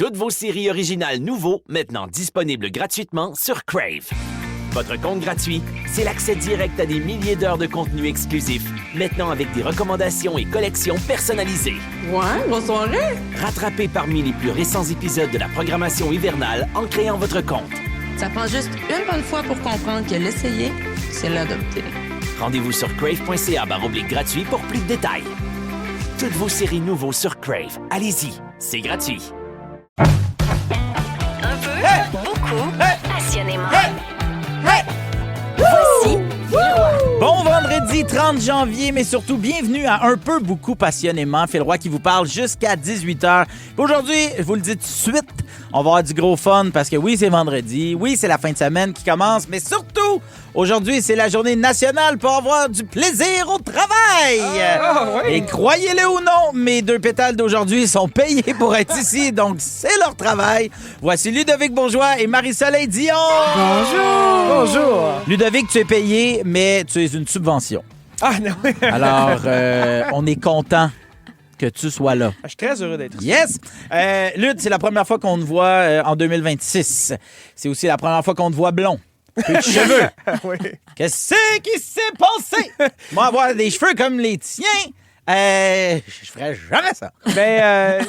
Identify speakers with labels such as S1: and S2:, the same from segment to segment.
S1: Toutes vos séries originales nouveaux, maintenant disponibles gratuitement sur Crave. Votre compte gratuit, c'est l'accès direct à des milliers d'heures de contenu exclusif, maintenant avec des recommandations et collections personnalisées.
S2: Ouais, bonne soirée!
S1: Rattrapez parmi les plus récents épisodes de la programmation hivernale en créant votre compte.
S2: Ça prend juste une bonne fois pour comprendre que l'essayer, c'est l'adopter.
S1: Rendez-vous sur crave.ca/gratuit pour plus de détails. Toutes vos séries nouveaux sur Crave. Allez-y, c'est gratuit.
S3: Un peu, beaucoup, passionnément. Voici Phil Roy.
S4: Bon vendredi 30 janvier, mais surtout bienvenue à Un peu, beaucoup, passionnément. Phil Roy qui vous parle jusqu'à 18h. Aujourd'hui, je vous le dis tout de suite, on va avoir du gros fun parce que oui, c'est vendredi, oui, c'est la fin de semaine qui commence, mais surtout, aujourd'hui, c'est la journée nationale pour avoir du plaisir au travail.
S5: Oui.
S4: Et croyez-le ou non, mes deux pétales d'aujourd'hui sont payés pour être ici, donc c'est leur travail. Voici Ludovic Bourgeois et Marie-Soleil Dion.
S5: Bonjour.
S4: Ludovic, tu es payé, mais tu es une subvention.
S5: Ah non, oui.
S4: Alors, on est content que tu sois là.
S5: Je suis très heureux d'être ici.
S4: Yes! Lude, c'est la première fois qu'on te voit en 2026. C'est aussi la première fois qu'on te voit blond. Peu de cheveux.
S5: Oui.
S4: Qu'est-ce qui s'est passé? Moi, avoir des cheveux comme les tiens, je ferais jamais ça.
S5: Ben,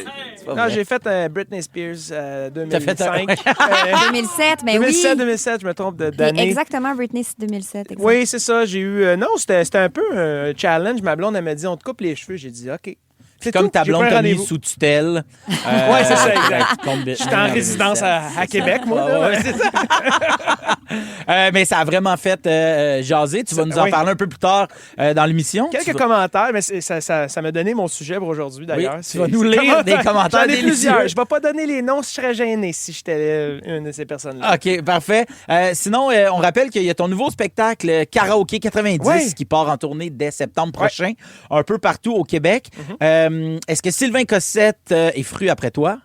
S4: pas
S5: non,
S4: vrai.
S5: j'ai fait Britney Spears 2005.
S4: T'as fait un-
S6: 2007, mais oui.
S5: 2007, je me trompe
S6: Puis
S5: d'année.
S6: exactement, Britney, c'est 2007. exact.
S5: Oui, c'est ça. J'ai eu. Non, c'était un peu un challenge. Ma blonde, elle m'a dit on te coupe les cheveux. J'ai dit OK. C'est
S4: Comme
S5: tout.
S4: ta
S5: J'ai
S4: blonde
S5: pris un
S4: t'a mis
S5: rendez-vous.
S4: sous tutelle.
S5: Ouais, c'est ça, exact.
S4: J'étais
S5: J'étais en résidence à Québec, moi. là.
S4: Ouais, c'est ça. Mais ça a vraiment fait jaser. Tu vas nous en
S5: oui.
S4: parler un peu plus tard dans l'émission.
S5: Quelques
S4: Tu vas-
S5: commentaires, mais ça m'a donné mon sujet pour aujourd'hui, d'ailleurs.
S4: Oui, tu vas nous lire des commentaires
S5: J'en ai
S4: délicieux.
S5: plusieurs. Je ne vais pas donner les noms si je serais gêné si j'étais une de ces personnes-là.
S4: OK, parfait. Sinon, on rappelle qu'il y a ton nouveau spectacle Karaoké 90
S5: Ouais.
S4: qui part en tournée dès septembre prochain, un peu partout au Québec. Est-ce que Sylvain Cossette est fru après toi?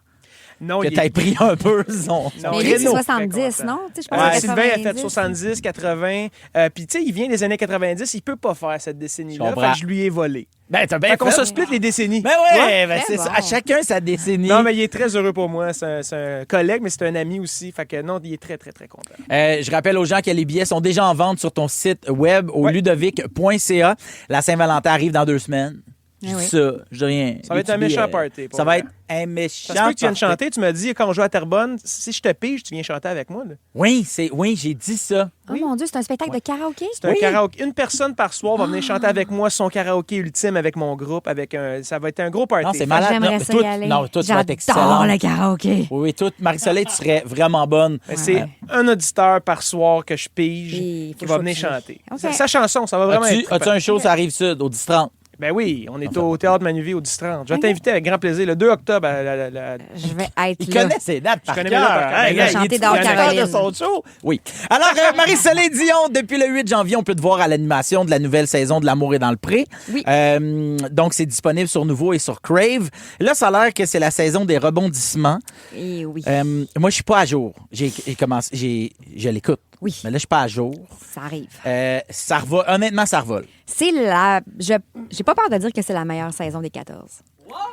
S5: Non,
S4: Que
S5: il
S4: t'as
S5: est-
S4: pris un peu son
S5: Non,
S6: Mais
S5: il
S6: lui,
S5: est
S6: c'est
S5: très
S6: 70,
S5: content.
S6: non? Tu sais, je pense
S5: Ouais,
S6: que
S5: Sylvain a fait
S6: 90.
S5: 70, 80. Puis, tu sais, il vient des années 90. Il peut pas faire cette décennie-là.
S4: Je comprends.
S5: Fait que je lui ai volé.
S4: Ben, t'as bien
S5: Fait qu'on
S4: fait.
S5: se split les décennies.
S4: Ben ouais,
S5: Ouais.
S4: ben c'est
S6: Très
S4: ça.
S6: bon.
S4: À chacun sa décennie.
S5: Non, mais il est très heureux pour moi. C'est un collègue, mais c'est un ami aussi. Fait que non, il est très, très, très content.
S4: Je rappelle aux gens que les billets sont déjà en vente sur ton site web au
S5: Ouais.
S4: ludovic.ca. La Saint-Valentin arrive dans 2 semaines. Je
S6: Eh
S4: dis
S6: oui.
S4: ça, je dis rien.
S5: Ça va être un
S4: Les
S5: méchant
S4: billets,
S5: party, pour
S4: Ça va
S5: vrai.
S4: être un méchant
S5: Ça se peut que tu viennes
S4: party.
S5: chanter. Tu m'as dit, quand on joue à Terrebonne, si je te pige, tu viens chanter avec moi. Là.
S4: Oui, j'ai dit ça.
S6: Oh mon Dieu, c'est un spectacle de karaoké?
S5: C'est un
S4: Oui.
S5: karaoké. Une personne par soir va venir chanter avec moi son karaoké ultime avec mon groupe. Ça va être un gros party.
S4: Non, c'est malade.
S6: J'aimerais
S4: Non,
S6: ça
S4: toi,
S6: y aller.
S4: non, toi, tu vas être
S6: J'adore
S4: excellente.
S6: le karaoké.
S4: Oui, toi, Marie-Soleil, tu serais vraiment bonne.
S5: Mais c'est un auditeur par soir que je pige
S6: Et faut
S5: qui va venir
S6: choisir.
S5: chanter.
S6: OK.
S5: Sa chanson, ça va vraiment être
S4: As-tu un show, ça arrive sud, au 10-30?
S5: Ben oui, on est au Théâtre Manuvé au 10-30. Je vais t'inviter avec grand plaisir le 2 octobre à
S6: Je vais être
S4: Il
S6: là.
S4: connaît ses dates par
S5: connais
S4: cœur.
S5: mes dates par cœur.
S4: Hey,
S5: Il va
S4: hey,
S6: chanter
S4: est-tu
S6: dans
S4: amateur
S6: Caroline.
S4: de son show? Oui. Alors, Marie-Soleil Dion, depuis le 8 janvier, on peut te voir à l'animation de la nouvelle saison de L'amour est dans le pré.
S6: Oui.
S4: Donc, c'est disponible sur Nouveau et sur Crave. Là, ça a l'air que c'est la saison des rebondissements.
S6: Et oui,
S4: Moi, je suis pas à jour. Je l'écoute.
S6: Oui.
S4: Mais là, je suis pas à jour.
S6: ça arrive.
S4: Ça revole. Honnêtement, ça revole.
S6: C'est j'ai pas peur de dire que c'est la meilleure saison des 14.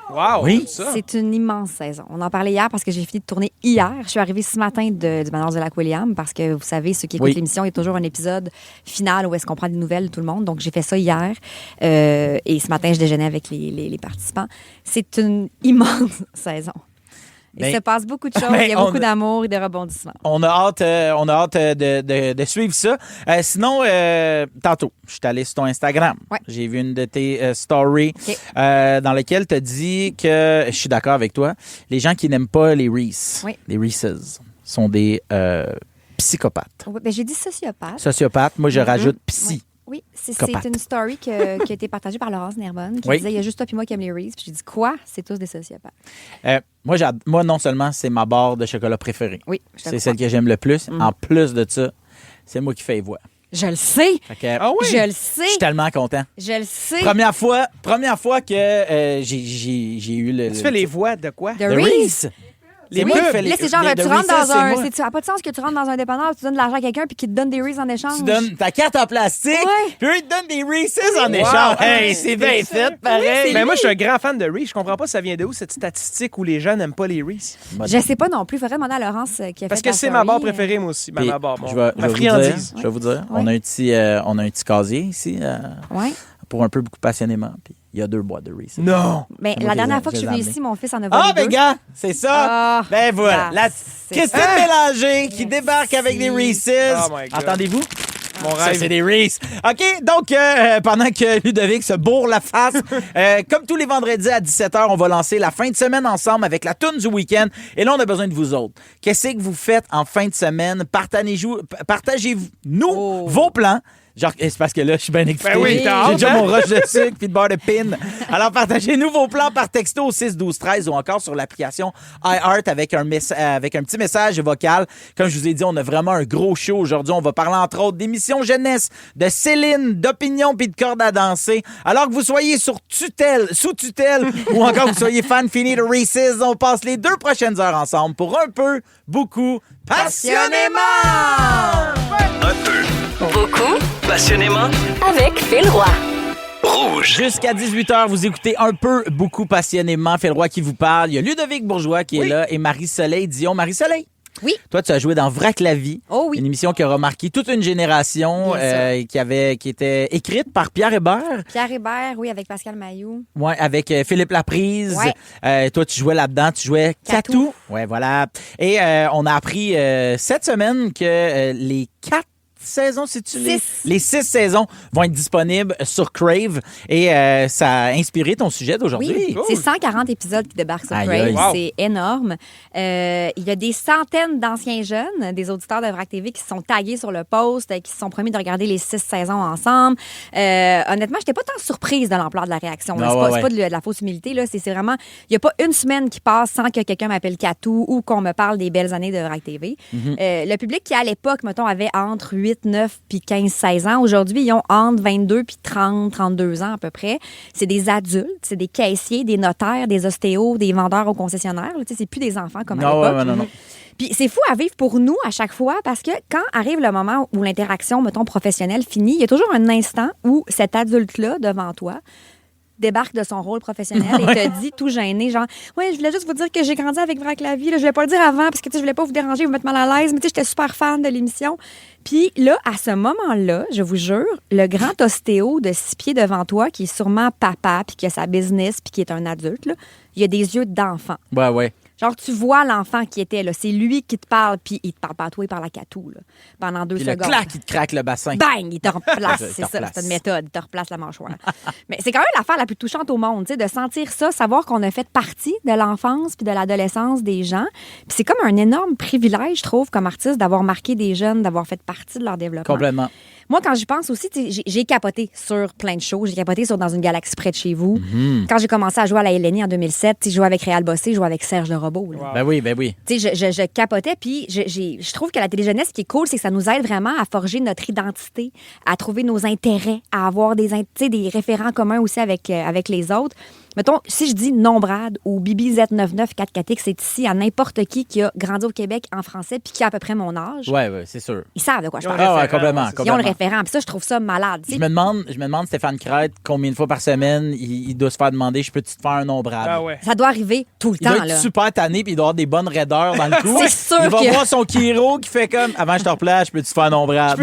S5: Wow!
S4: Oui.
S5: c'est ça.
S6: C'est une immense saison. On en parlait hier parce que j'ai fini de tourner hier. Je suis arrivée ce matin du Manoir de Lac-William parce que, vous savez, ceux qui écoutent
S4: Oui.
S6: l'émission, il y a toujours un épisode final où est-ce qu'on prend des nouvelles de tout le monde. Donc, j'ai fait ça hier. Et ce matin, je déjeunais avec les participants. C'est une immense saison. Il
S4: Mais-
S6: se passe beaucoup de choses.
S4: Mais
S6: Il y a
S4: on-
S6: beaucoup d'amour et de rebondissements.
S4: On a hâte, de suivre ça. Sinon, tantôt, je suis allé sur ton Instagram.
S6: Ouais.
S4: J'ai vu une de tes stories
S6: OK.
S4: dans laquelle tu as dit que, je suis d'accord avec toi, les gens qui n'aiment pas les Reese,
S6: Oui.
S4: les Reese's, sont des psychopathes.
S6: Oui, ben, j'ai dit sociopathe.
S4: Sociopathes. Moi, je rajoute psy.
S6: Oui, c'est
S4: Psychopathe.
S6: une story qui a été partagée par Laurence Nerbonne qui
S4: Oui.
S6: disait il y a juste toi et moi qui aime les Reese. Puis j'ai dit quoi? C'est tous des sociopathes.
S4: Moi, non seulement c'est ma barre de chocolat préférée,
S6: Oui, je te
S4: c'est
S6: crois.
S4: celle que j'aime le plus. En plus de ça, c'est moi qui fais les voix.
S6: Je le sais.
S4: Fait que,
S5: Ah oui?
S6: Je le
S4: je
S6: sais.
S4: suis tellement content.
S6: Je le sais.
S4: Première fois que j'ai eu le.
S5: Tu fais les voix de quoi?
S6: The
S4: The
S6: Reese.
S4: Reese.
S5: Les
S4: moi qui
S5: pubs.
S4: fais
S6: Là, c'est genre,
S4: les-
S6: tu
S4: de
S6: rentres
S4: Reese's,
S6: dans
S4: c'est
S6: un.
S4: moi.
S6: Ça n'a pas de sens que tu rentres dans un dépanneur, tu donnes de l'argent à quelqu'un puis qu'il te donne des Reese's en échange.
S4: Tu donnes ta carte en plastique,
S6: Ouais.
S4: puis eux, ils te donnent des Reese's en échange. Hey, c'est bien fait, pareil.
S5: Ben, moi, je suis un grand fan de Reese. Je comprends pas ça vient de où, cette statistique où les gens n'aiment pas les Reese.
S6: Je sais pas non plus. Il faudrait demander à Laurence qui a
S5: Parce
S6: fait
S5: que
S6: la
S5: c'est ma barre
S6: story,
S5: préférée, moi aussi.
S4: Puis,
S5: Ma barre,
S4: je vais
S5: ma
S4: vous dire,
S5: friandise.
S4: je vais vous dire,
S6: Ouais.
S4: on a un petit casier ici
S6: Ouais.
S4: pour un peu beaucoup passionnément. Puis il y a 2 boîtes de Reese's.
S5: Non!
S6: Ben,
S4: C'est moi
S6: la
S4: qui
S6: dernière
S4: les-
S6: fois que je
S4: je
S6: suis
S4: les
S6: venue
S4: ai
S6: ici, mon fils en a volé
S4: Ah, ben
S6: 2.
S4: gars, c'est ça.
S6: Ah,
S4: Ben voilà, la
S6: c'est
S4: Christine
S6: ça.
S4: Mélanger qui débarque avec des Reese's.
S5: Oh my God.
S4: Entendez-vous?
S5: Mon
S4: Ça,
S5: rêve.
S4: c'est des Reese's. OK, donc, pendant que Ludovic se bourre la face, comme tous les vendredis à 17h, on va lancer la fin de semaine ensemble avec la toune du week-end. Et là, on a besoin de vous autres. Qu'est-ce que vous faites en fin de semaine? Partagez-nous vos plans. Genre, c'est parce que là, je suis bien excité.
S5: Ben oui, t'as hâte,
S4: J'ai déjà
S5: hein?
S4: mon rush de sucre puis de beurre de pin. Alors, partagez-nous vos plans par texto au 6-12-13 ou encore sur l'application iHeart avec un petit message vocal. Comme je vous ai dit, on a vraiment un gros show aujourd'hui. On va parler, entre autres, d'émissions jeunesse, de Céline, d'opinion puis de corde à danser. Alors que vous soyez sous tutelle ou encore vous soyez fan fini de Reese's, on passe les 2 prochaines heures ensemble pour un peu, beaucoup, passionnément!
S3: Beaucoup,
S1: Passionnément,
S3: avec Phil Roy.
S1: rouge.
S4: Jusqu'à 18h, vous écoutez un peu, beaucoup passionnément. Phil Roy qui vous parle. Il y a Ludovic Bourgeois qui est là et Marie-Soleil Dion. Marie-Soleil?
S6: Oui.
S4: Toi, tu as joué dans Vrac la vie.
S6: Oh oui.
S4: Une émission qui a marqué toute une génération,
S6: Bien
S4: qui était écrite par Pierre Hébert.
S6: Pierre Hébert, oui, avec Pascal Mailloux.
S4: Ouais, avec Philippe Laprise.
S6: Ouais.
S4: Toi, tu jouais là-dedans, tu jouais Catou. Ouais, voilà. Et on a appris cette semaine que les 4 saisons, c'est-tu les 6 saisons vont être disponibles sur Crave et ça a inspiré ton sujet d'aujourd'hui.
S6: Oui, c'est 140 épisodes qui débarquent sur
S4: Aïe,
S6: Crave.
S4: aïe.
S5: Wow.
S6: C'est énorme. Il y a des centaines d'anciens jeunes, des auditeurs de Vrac TV qui se sont tagués sur le post, qui se sont promis de regarder les 6 saisons ensemble. Honnêtement, j'étais pas tant surprise de l'ampleur de la réaction. là.
S4: Ah,
S6: C'est
S4: ouais,
S6: pas, c'est pas de la fausse humilité. Là. C'est vraiment... Il n'y a pas une semaine qui passe sans que quelqu'un m'appelle Catou ou qu'on me parle des belles années de Vrac TV. Le public qui, à l'époque, mettons, avait entre 8, 9 puis 15, 16 ans. Aujourd'hui, ils ont entre 22 puis 30, 32 ans à peu près. C'est des adultes, c'est des caissiers, des notaires, des ostéos, des vendeurs au concessionnaire. Tu sais, c'est plus des enfants comme à
S4: Non,
S6: l'époque.
S4: ouais, non.
S6: Puis c'est fou à vivre pour nous à chaque fois parce que quand arrive le moment où l'interaction, mettons, professionnelle finit, il y a toujours un instant où cet adulte-là, devant toi, débarque de son rôle professionnel et te dit tout gêné, genre « Ouais, je voulais juste vous dire que j'ai grandi avec Vrac la vie. Là, je voulais pas le dire avant parce que tu sais, je voulais pas vous déranger, vous mettre mal à l'aise, mais tu sais, j'étais super fan de l'émission. » Puis là, à ce moment-là, je vous jure, le grand ostéo de 6 pieds devant toi, qui est sûrement papa, puis qui a sa business, puis qui est un adulte, là, il a des yeux d'enfant.
S4: Ouais.
S6: Genre, tu vois l'enfant qui était là. C'est lui qui te parle, puis il te parle pas à toi, il parle à Catou, là, pendant 2
S4: Puis le
S6: secondes.
S4: clac, il te craque le bassin.
S6: Bang! Il te replace.
S4: Il te
S6: C'est ça,
S4: replace.
S6: c'est une méthode. Il te replace la mâchoire. Mais c'est quand même l'affaire la plus touchante au monde, tu sais, de sentir ça, savoir qu'on a fait partie de l'enfance puis de l'adolescence des gens. Puis c'est comme un énorme privilège, je trouve, comme artiste, d'avoir marqué des jeunes, d'avoir fait partie de leur développement.
S4: Complètement.
S6: Moi, quand j'y pense aussi, tu sais, j'ai capoté sur plein de choses. J'ai capoté sur Dans une galaxie près de chez vous. Quand j'ai commencé à jouer à la LNI en 2007, tu sais, je jouais avec Réal Bossé, je jouais avec Serge de Robot. Là.
S4: Ben oui.
S6: Tu sais, je capotais, puis je trouve que la téléjeunesse, ce qui est cool, c'est que ça nous aide vraiment à forger notre identité, à trouver nos intérêts, à avoir des référents communs aussi avec les autres. Mettons, si je dis Nombrade ou Bibi Z99 4X, c'est ici à n'importe qui a grandi au Québec en français puis qui a à peu près mon âge.
S4: Ouais, c'est sûr.
S6: Ils savent de quoi je parle.
S4: Ah ouais,
S5: référent,
S4: complètement.
S5: c'est ça.
S6: Ils ont le
S4: complètement.
S6: référent. Puis ça, je trouve ça malade. tu
S4: Je
S6: sais.
S4: me demande, Stéphane Crête, combien de fois par semaine il doit se faire demander je peux-tu te faire un ombrage?
S5: Ah ouais.
S6: Ça doit arriver tout le
S4: Il doit
S6: temps.
S4: être
S6: Là.
S4: super tanné puis il doit avoir des bonnes raideurs dans le cou.
S6: C'est sûr
S4: Il va
S6: que-
S4: voir son chiro qui fait comme avant je te replace, je peux-tu te faire un ombrage?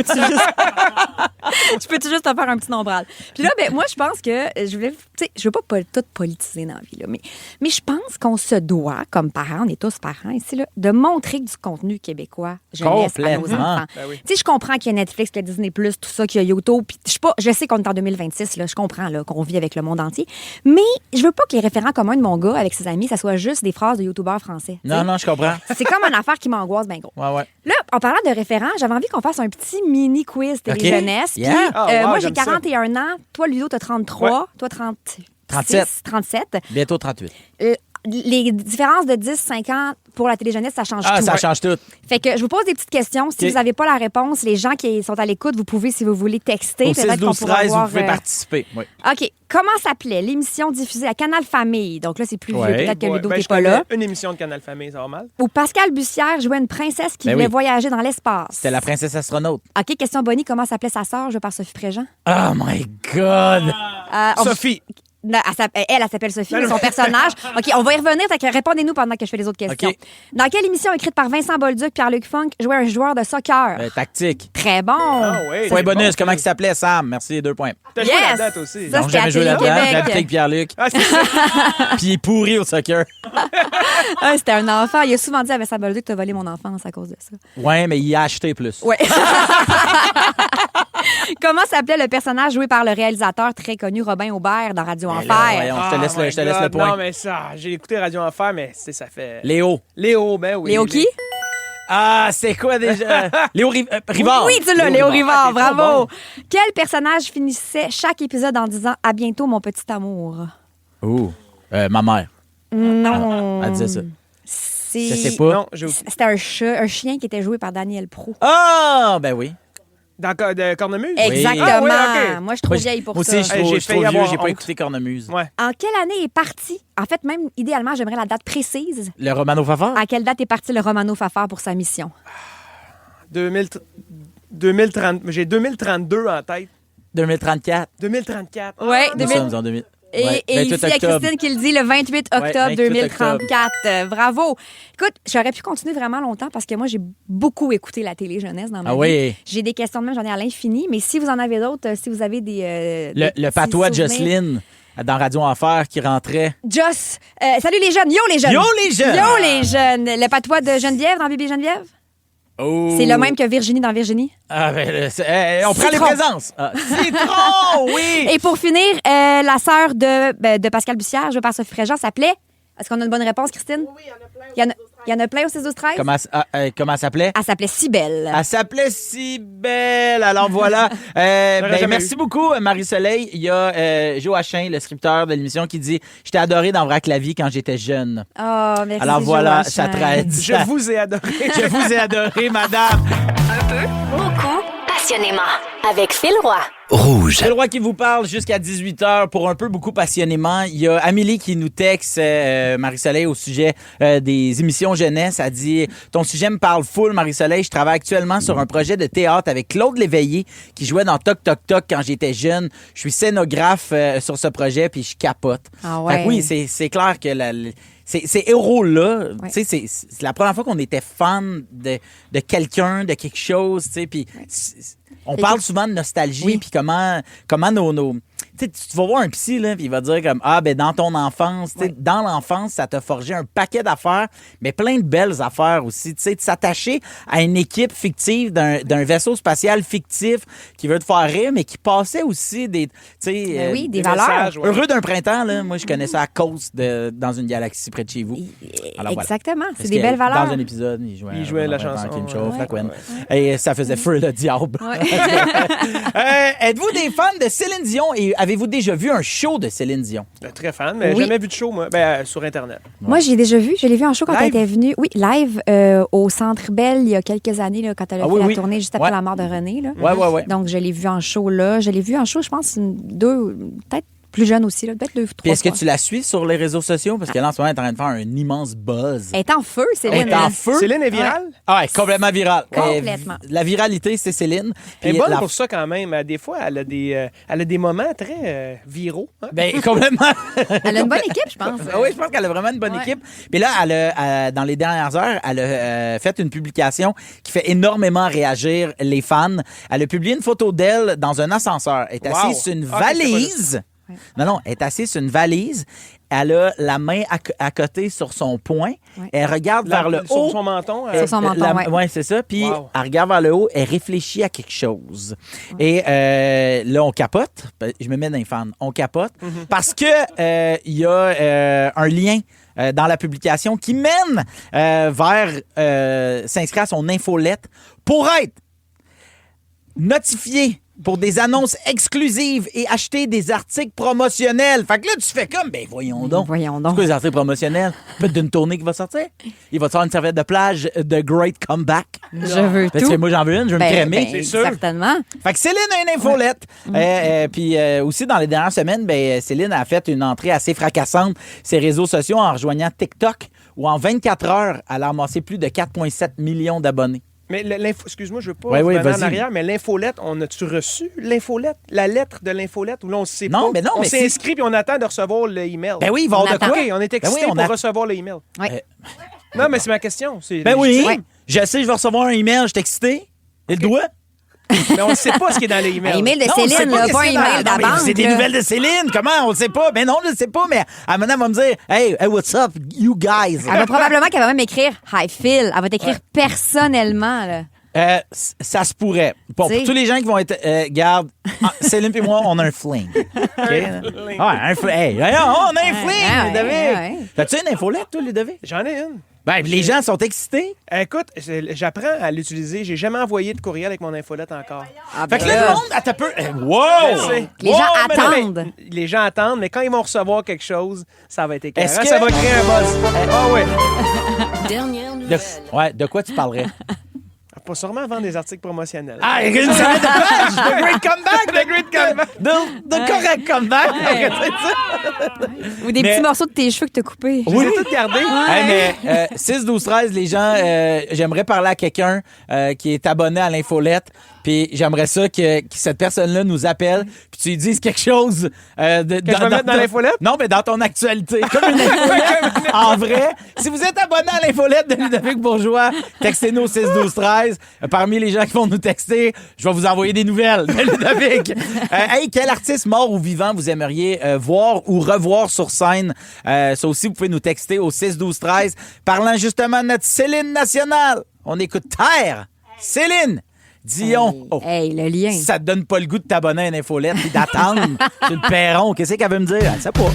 S6: Je peux juste te faire un petit nombral. Puis là, ben, moi, je pense que je veux pas tout politiser dans la vie, là, mais je pense qu'on se doit, comme parents, on est tous parents ici, là, de montrer du contenu québécois jeunesse à nos
S4: Complètement.
S6: enfants.
S5: Ben oui.
S6: Tu sais, je comprends qu'il y a Netflix, qu'il y a Disney+, tout ça, qu'il y a YouTube. Puis je sais qu'on est en 2026, là, je comprends là, qu'on vit avec le monde entier. Mais je veux pas que les référents communs de mon gars avec ses amis, ça soit juste des phrases de youtubeurs français. tu sais.
S4: Non, je comprends.
S6: C'est comme une affaire qui m'angoisse bien gros.
S4: Ouais.
S6: Là, en parlant de référents, j'avais envie qu'on fasse un petit mini quiz télé-jeunesse.
S4: Yeah.
S6: Puis,
S5: Ah, wow,
S6: moi, j'ai
S5: j'aime ça.
S6: 41 ans. Toi, Ludo, t'as 33.
S5: Ouais.
S6: Toi, 37.
S4: 37.
S6: 37.
S4: Bientôt 38.
S6: les différences de 10-5 ans pour la téléjeunesse, ça change tout.
S4: Ça change tout.
S6: Fait que je vous pose des petites questions. Si
S4: OK.
S6: vous n'avez pas la réponse, les gens qui sont à l'écoute, vous pouvez, si vous voulez, texter.
S4: Au
S6: Peut-être qu'on
S4: 6, 12,
S6: pourra
S4: 13, vous
S6: avoir,
S4: pouvez participer. Oui.
S6: OK. Comment s'appelait l'émission diffusée à Canal Famille? Donc là, c'est plus vieux.
S4: Ouais.
S6: Peut-être que Ludo
S5: ben,
S6: n'est
S5: je
S6: pas
S5: connais
S6: là.
S5: une émission de Canal Famille, ça va mal.
S6: Où Pascal Bussière jouait une princesse qui
S4: Ben
S6: voulait
S4: oui.
S6: voyager dans l'espace.
S4: C'était la princesse astronaute.
S6: OK. Question Bonnie. Comment s'appelait sa sœur jouée par Sophie Préjean?
S4: Oh my God!
S5: Sophie.
S6: Non, elle s'appelle Sophie, mais son personnage. OK, on va y revenir. Fait que répondez-nous pendant que je fais les autres questions.
S4: OK.
S6: Dans quelle émission écrite par Vincent Bolduc, Pierre-Luc Funk, jouait un joueur de soccer?
S4: Tactique.
S6: Très bon.
S5: Ah oui.
S4: Point
S5: c'est
S4: bonus,
S5: bon,
S4: comment
S5: ça.
S4: il s'appelait, Sam? Merci, 2 points.
S5: T'as joué
S6: Yes!
S5: la date aussi.
S6: Ça,
S4: Donc,
S6: c'était à
S4: jamais joué là-dedans.
S6: Télé-Québec.
S4: J'ai habité avec Pierre-Luc.
S5: Ah, c'est ça.
S4: Puis il est pourri au soccer.
S6: Ah, c'était un enfant. Il a souvent dit à Vincent Bolduc que t'as volé mon enfance à cause de ça.
S4: Ouais, mais il a acheté plus.
S6: Ouais. Comment s'appelait le personnage joué par le réalisateur très connu Robin Aubert dans Radio
S4: Ben là,
S6: Enfer?
S4: voyons, je te laisse
S5: my
S4: je te laisse le
S5: God.
S4: point.
S5: Non, mais ça, j'ai écouté Radio Enfer, mais ça fait.
S4: Léo.
S5: Léo, ben oui.
S6: Léo qui?
S4: Ah, c'est quoi déjà? Léo Rivard.
S6: Oui, tu l'as, Léo Rivard.
S5: Ah, t'es trop
S6: Bravo.
S5: bon.
S6: Quel personnage finissait chaque épisode en disant « À bientôt, mon petit amour
S4: Ouh. Ma mère. »
S6: Non.
S4: Elle disait ça.
S6: C'est...
S4: Je sais pas.
S5: Non, j'ai
S6: C'était un chien qui était joué par Daniel Proulx.
S4: Ah, ben oui.
S5: Dans de Cornemuse?
S6: Exactement.
S5: Ah, oui, OK.
S6: Moi, je suis trop vieille pour
S4: moi
S6: ça.
S4: aussi, je
S5: Hey,
S4: suis
S5: j'ai
S4: trop
S5: failli
S4: vieux,
S5: avoir
S4: j'ai pas
S5: honte.
S4: écouté Cornemuse.
S5: Ouais.
S6: En quelle année est parti? En fait, même idéalement, j'aimerais la date précise.
S4: Le Romano Fafard?
S6: À quelle date est parti le Romano Fafard pour sa mission?
S5: 2030. J'ai 2032 en tête.
S4: 2034.
S5: 2034.
S6: Ouais,
S4: Nous sommes en 2000.
S6: Et,
S4: Ouais,
S6: et
S4: 28
S6: ici, il y a
S4: octobre.
S6: Christine qui le dit le 28 octobre
S4: 28
S6: 2034. Bravo. Écoute, j'aurais pu continuer vraiment longtemps parce que moi, j'ai beaucoup écouté la télé jeunesse dans ma
S4: Ah
S6: vie.
S4: oui.
S6: J'ai des questions de même, j'en ai à l'infini. Mais si vous en avez d'autres, si vous avez des
S4: Le
S6: petits
S4: patois de
S6: souvenirs.
S4: Jocelyne dans Radio Enfer qui rentrait.
S6: Joss. Salut les jeunes. Yo les jeunes.
S4: Yo les jeunes!
S6: Yo les jeunes. Le patois de Geneviève dans Bébé Geneviève?
S4: Oh.
S6: C'est le même que Virginie dans Virginie.
S4: Ah, ben, on prend les
S6: Citron.
S4: présences. Ah, Citron, oui!
S6: Et pour finir, la sœur de Pascal Bussière, jouée par Sophie Préjean, s'appelait... Est-ce qu'on a une bonne réponse, Christine? Oui, il y en a plein au 6-12-13.
S4: Comment elle s'appelait?
S6: Elle s'appelait Cybelle.
S4: Elle s'appelait Cybelle. Alors voilà.
S5: jamais
S4: Merci
S5: eu.
S4: beaucoup, Marie-Soleil. Il y a Joachim, le scripteur de l'émission, qui dit « Je t'ai adoré dans Vrac la vie quand j'étais jeune.
S6: Oh, merci.
S4: Alors voilà,
S6: Joachim.
S4: ça traite.
S5: Je vous ai adoré.
S4: Je vous ai adoré, madame.
S3: Un peu, beaucoup, passionnément. Avec Phil Roy.
S4: C'est le roi qui vous parle jusqu'à 18h pour un peu beaucoup passionnément. Il y a Amélie qui nous texte, Marie-Soleil, au sujet des émissions jeunesse. Elle dit « Ton sujet me parle full, Marie-Soleil. Je travaille actuellement sur un projet de théâtre avec Claude Léveillé qui jouait dans Toc Toc Toc quand j'étais jeune. Je suis scénographe sur ce projet puis je capote.
S6: Ah
S4: Fait
S6: ouais.
S4: que oui, c'est clair que ces héros-là,
S6: Ouais.
S4: tu sais, c'est la première fois qu'on était fan de quelqu'un, de quelque chose, tu sais, puis on parle souvent de nostalgie,
S6: Oui.
S4: puis comment nos tu sais, tu vas voir un psy, là, puis il va dire comme, ah, ben dans ton enfance, tu sais,
S6: Ouais.
S4: dans l'enfance, ça t'a forgé un paquet d'affaires, mais plein de belles affaires aussi, tu sais, de s'attacher à une équipe fictive d'un vaisseau spatial fictif qui veut te faire rire, mais qui passait aussi des, tu sais...
S6: Ben oui, des
S5: des
S6: valeurs.
S5: messages, ouais.
S4: Heureux d'un printemps, là, moi, je connais ça à cause de Dans une galaxie près de chez vous. Alors, voilà.
S6: Exactement.
S4: Parce
S6: C'est des
S4: que
S6: belles valeurs.
S4: Dans un épisode, il jouait
S5: la
S4: Robert
S5: chanson,
S4: Qui me chauffe,
S5: ouais.
S4: la couenne. Et ça faisait feu le diable. Êtes-vous des fans de Céline Dion et avez-vous déjà vu un show de Céline Dion?
S5: Très fan, mais
S6: Oui.
S5: jamais vu de show, moi. Ben, sur Internet.
S6: Moi, j'ai déjà vu. Je l'ai vu en show quand elle
S5: Live?
S6: était venue. Oui, live au Centre Bell il y a quelques années, là, quand elle a
S4: Ah
S6: fait
S4: oui,
S6: la
S4: oui.
S6: tournée juste après
S4: Ouais.
S6: la mort de René. Là.
S4: Ouais.
S6: Donc, je l'ai vu en show là. Je l'ai vu en show, je pense, peut-être plus jeune aussi, là, peut-être 2 ou 3
S4: Puis est-ce que
S6: fois.
S4: tu la suis sur les réseaux sociaux? Parce que là, en ce moment, elle est en train de faire un immense buzz.
S6: Elle est en feu, Céline.
S4: Elle est en feu.
S5: Céline est virale?
S4: Ah, elle est complètement virale.
S6: Complètement.
S4: La viralité, c'est Céline.
S5: Elle est
S4: Puis
S5: bonne
S4: la-
S5: pour ça quand même. Des fois, elle a des moments très viraux. Hein?
S4: Ben, complètement.
S6: Elle a une bonne équipe, je pense.
S4: Ah oui, je pense qu'elle a vraiment une bonne
S6: Ouais.
S4: équipe. Puis là, dans les dernières heures, elle a fait une publication qui fait énormément réagir les fans. Elle a publié une photo d'elle dans un ascenseur. Elle est
S5: Wow.
S4: assise sur une
S5: Ah, ok, c'est
S4: valise. Non, elle est assise sur une valise. Elle a la main à côté sur son poing.
S6: Ouais.
S4: Elle regarde vers le
S5: Sur
S4: haut.
S5: son menton.
S6: Sur son menton, ouais.
S4: Ouais, c'est ça. Puis
S5: Wow.
S4: elle regarde vers le haut, elle réfléchit à quelque chose. Et là, on capote. Je me mets dans les fans. On capote parce que il y a un lien dans la publication qui mène vers s'inscrire à son infolette pour être notifié pour des annonces exclusives et acheter des articles promotionnels. Fait que là, tu fais comme, ben voyons donc.
S6: Voyons
S4: C'est
S6: donc.
S4: quoi les articles promotionnels? Peut-être d'une tournée qui va sortir. Il va te faire une serviette de plage de Great Comeback.
S6: Je veux
S4: Parce
S6: tout.
S4: que moi, j'en veux une, je veux me crémer.
S5: c'est sûr.
S6: Certainement.
S4: Fait que Céline a une infolette. Puis aussi, dans les dernières semaines, Céline a fait une entrée assez fracassante ses réseaux sociaux en rejoignant TikTok, où en 24 heures, elle a amassé plus de 4,7 millions d'abonnés.
S5: Mais excuse-moi, je veux pas
S4: Oui,
S5: revenir en
S4: vas-y.
S5: arrière, mais l'infolette, on a-tu reçu l'infolette? La lettre de l'infolette? Ou là, on ne sait
S4: Non,
S5: pas?
S4: mais non,
S5: on
S4: mais
S5: s'est
S4: c'est-
S5: inscrit puis on attend de recevoir l'email.
S4: Ben oui, il va y avoir de
S6: attend.
S4: quoi.
S5: OK, on est excités
S4: Ben oui, on
S5: pour
S4: a-
S5: recevoir l'email.
S6: Oui.
S5: Non, mais c'est ma question. C'est
S4: Ben oui,
S5: légitime.
S4: je sais, je vais recevoir un email, je suis excité. Et le doigt?
S5: Mais on ne sait pas ce qui est dans l'email.
S6: Un email de
S4: Non, on sait
S6: Céline, là,
S4: qu'est-ce
S6: pas un
S4: qu'il y a
S6: email
S4: dans-
S6: de la
S4: Non, mais
S6: banque.
S4: c'est des
S6: là.
S4: nouvelles de Céline. Comment? On le sait pas. Mais non, je le sais pas. Mais maintenant, elle va me dire, hey, what's up, you guys?
S6: Elle va probablement qu'elle va même écrire Hi Phil. Elle va t'écrire personnellement. Là.
S4: Ça se pourrait. Bon,
S6: T'sais.
S4: pour tous les gens qui vont être. Garde, Céline et moi, on a un fling. OK? Ouais, un fling. Hey, on a un fling,
S6: ouais,
S4: Ludovic.
S6: ouais.
S4: T'as-tu une infolette, toi, Ludovic?
S5: J'en ai une.
S4: Ben, les gens sont excités.
S5: Écoute, j'apprends à l'utiliser. J'ai jamais envoyé de courriel avec mon infolette encore.
S4: Fait que là, le monde, à ta peu. Wow!
S5: Je sais.
S6: Les gens
S5: Mais non, mais
S6: attendent.
S5: les gens attendent, mais quand ils vont recevoir quelque chose, ça va être écœurant.
S4: Est-ce que-
S5: Ça va créer un buzz. Ah ouais.
S3: Dernière
S4: De,
S3: nouvelle.
S4: ouais, de quoi tu parlerais?
S5: Pas sûrement vendre des articles promotionnels.
S4: Ah, une semaine de plage! The Great Comeback!
S5: The Great Comeback.
S4: The correct comeback! Arrêtez ça.
S6: Ou des
S4: Mais-
S6: petits morceaux de tes cheveux que t'as coupés.
S5: Je les ai toutes gardées.
S4: Hey, mais 6, 12, 13, les gens, j'aimerais parler à quelqu'un qui est abonné à l'infolette, puis j'aimerais ça que cette personne-là nous appelle, puis tu lui dises quelque chose
S5: je vais mettre dans l'infolette?
S4: Non, mais dans ton actualité. Comme une infolette. En vrai, si vous êtes abonné à l'infolette de Ludovic Bourgeois, textez-nous au 6, 12, 13. Parmi les gens qui vont nous texter, je vais vous envoyer des nouvelles de Ludovic. Hey, quel artiste mort ou vivant vous aimeriez voir ou revoir sur scène? Ça aussi, vous pouvez nous texter au 6, 12, 13. Parlant justement de notre Céline nationale, on écoute Terre. Céline Dion. Oh.
S6: Hey, le lien.
S4: Ça te donne pas le goût de t'abonner à une infolette et d'attendre sur le perron. Qu'est-ce qu'elle veut me dire? Elle sait pas.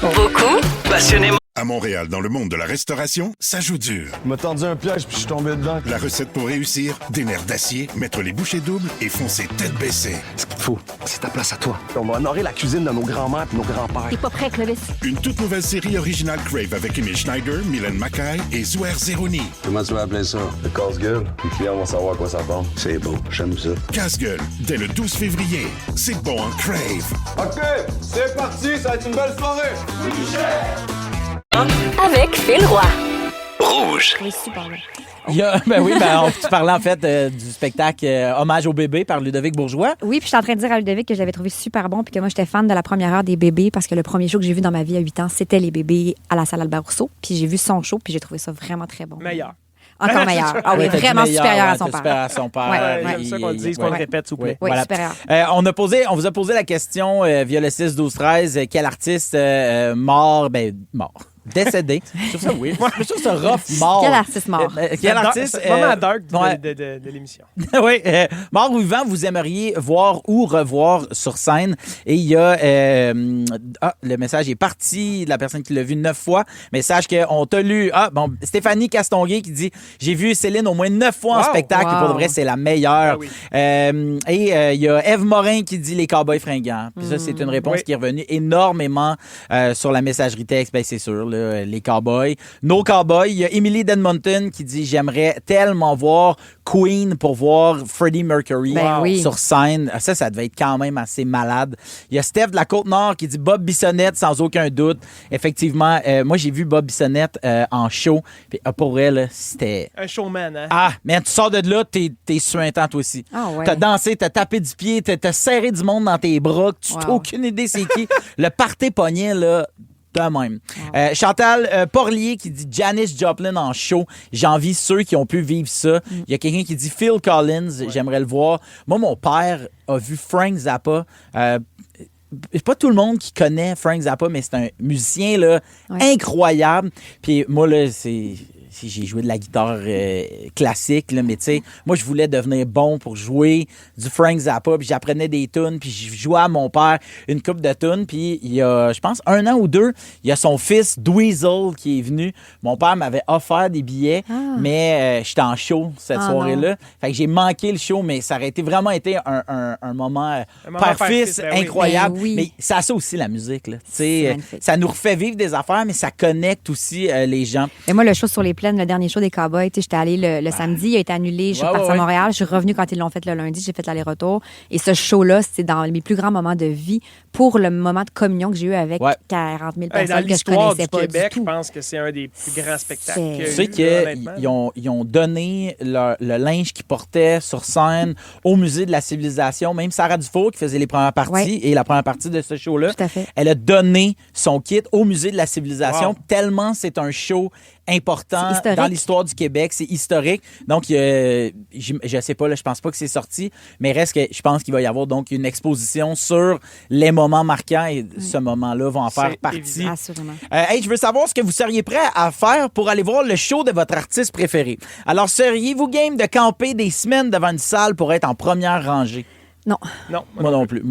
S3: Beaucoup.
S7: Passionnément.
S8: À Montréal, dans le monde de la restauration, ça joue dur.
S9: Il m'a tendu un piège puis je suis tombé dedans.
S8: La recette pour réussir, des nerfs d'acier, mettre les bouchées doubles et foncer tête baissée.
S9: Ce qu'il te faut, c'est ta place à toi. On va honorer la cuisine de nos grands-mères et nos grands-pères.
S3: T'es pas prêt, Clovis?
S8: Une toute nouvelle série originale Crave avec Emile Schneider, Mylène Mackay et Zouer Zeroni.
S9: Comment tu vas appeler ça? Le casse-gueule. Les clients vont savoir à quoi ça ressemble. C'est beau, j'aime ça.
S8: Casse-gueule, dès le 12 février. C'est bon en Crave.
S9: OK, c'est parti, ça va être une belle soirée.
S3: Avec Phil Roy.
S7: Rouge.
S6: Oui, super. Là.
S4: Tu parlais en fait du spectacle Hommage au bébé par Ludovic Bourgeois.
S6: Oui, puis je suis en train de dire à Ludovic que je l'avais trouvé super bon puis que moi, j'étais fan de la première heure des bébés parce que le premier show que j'ai vu dans ma vie à 8 ans, c'était les bébés à la salle Albert Rousseau. Puis j'ai vu son show puis j'ai trouvé ça vraiment très bon.
S5: Meilleur.
S6: Encore meilleur. Ah oui,
S4: Ouais, t'as dit
S6: vraiment
S4: meilleur,
S6: supérieur
S4: ouais,
S6: à son
S4: t'as
S6: père.
S4: supérieur à son père.
S6: Ouais,
S5: J'aime ça qu'on le dise, qu'on le répète, s'il vous plaît.
S6: Oui,
S4: Voilà.
S6: supérieur.
S4: On vous a posé la question via le 6, 12, 13. Quel artiste mort, décédé. Je trouve ça weird. Je trouve ça rough, mort.
S6: Quel artiste mort?
S4: Quel artiste...
S5: C'est vraiment dark
S4: ouais.
S5: de l'émission.
S4: Oui, mort ou vivant, vous aimeriez voir ou revoir sur scène. Et il y a... le message est parti, la personne qui l'a vu 9 fois. Mais sache qu'on t'a lu... Stéphanie Castonguay qui dit « J'ai vu Céline au moins 9 fois en
S5: Wow.
S4: spectacle.
S6: Wow.
S4: Et pour de vrai, c'est la meilleure.
S5: Ah oui.
S4: Il y a Ève Morin qui dit « Les cowboys fringants ». Puis ça, c'est une réponse
S5: Oui.
S4: qui est revenue énormément sur la messagerie texte. Ben, c'est sûr, là, les cowboys. Nos cowboys. Il y a Emily d'Edmonton qui dit « J'aimerais tellement voir Queen pour voir Freddie Mercury
S6: Ben oui.
S4: sur scène. » Ça devait être quand même assez malade. Il y a Steph de la Côte-Nord qui dit « Bob Bissonnette, sans aucun doute. » Effectivement, moi, j'ai vu Bob Bissonnette en show. Puis pour elle, c'était...
S5: Un showman, hein?
S4: Ah, mais tu sors de là, t'es suintant toi aussi.
S6: Ah ouais.
S4: T'as dansé, t'as tapé du pied, t'as serré du monde dans tes bras, que tu
S6: Wow.
S4: n'as aucune idée c'est qui. Le party pognait, là, de même. Chantal Porlier qui dit Janis Joplin en show. J'envie ceux qui ont pu vivre ça. Il y a quelqu'un qui dit Phil Collins, j'aimerais le voir. Moi, mon père a vu Frank Zappa. C'est pas tout le monde qui connaît Frank Zappa, mais c'est un musicien là,
S6: Ouais.
S4: incroyable. Puis moi, là, c'est j'ai joué de la guitare classique, là, mais tu sais, moi, je voulais devenir bon pour jouer du Frank Zappa, puis j'apprenais des tunes, puis je jouais à mon père une couple de tunes, puis il y a, je pense, 1 an ou 2, il y a son fils, Dweezil, qui est venu. Mon père m'avait offert des billets, mais j'étais en show cette soirée-là. Fait que j'ai manqué le show, mais ça aurait vraiment été un moment père-fils incroyable.
S6: Ben oui.
S4: Mais c'est ça aussi, la musique, là. Tu sais, ça nous refait vivre des affaires, mais ça connecte aussi les gens.
S6: Et moi, le show sur les plaines, le dernier show des Cowboys, j'étais allée le samedi, il a été annulé, je suis repartie à Montréal, je suis revenue quand ils l'ont fait le lundi, j'ai fait l'aller-retour. Et ce show-là, c'est dans mes plus grands moments de vie pour le moment de communion que j'ai eu avec 40 000 personnes que je connaissais pas
S5: Québec,
S6: du tout.
S5: je pense que c'est un des plus grands spectacles.
S4: Tu sais qu'ils ont donné le linge qu'ils portaient sur scène au Musée de la Civilisation. Même Sarah Dufour, qui faisait les premières parties et la première partie de ce show-là,
S6: Tout à fait.
S4: elle a donné son kit au Musée de la Civilisation tellement c'est un show important dans l'histoire du Québec. C'est historique. Donc, je sais pas, là, je pense pas que c'est sorti, mais reste que je pense qu'il va y avoir donc une exposition sur les moments marquants et ce moment-là va en faire partie.
S6: Assurément.
S4: Hey, je veux savoir ce que vous seriez prêt à faire pour aller voir le show de votre artiste préféré. Alors, seriez-vous game de camper des semaines devant une salle pour être en première rangée?
S6: Non.
S5: Non.
S4: Moi non plus.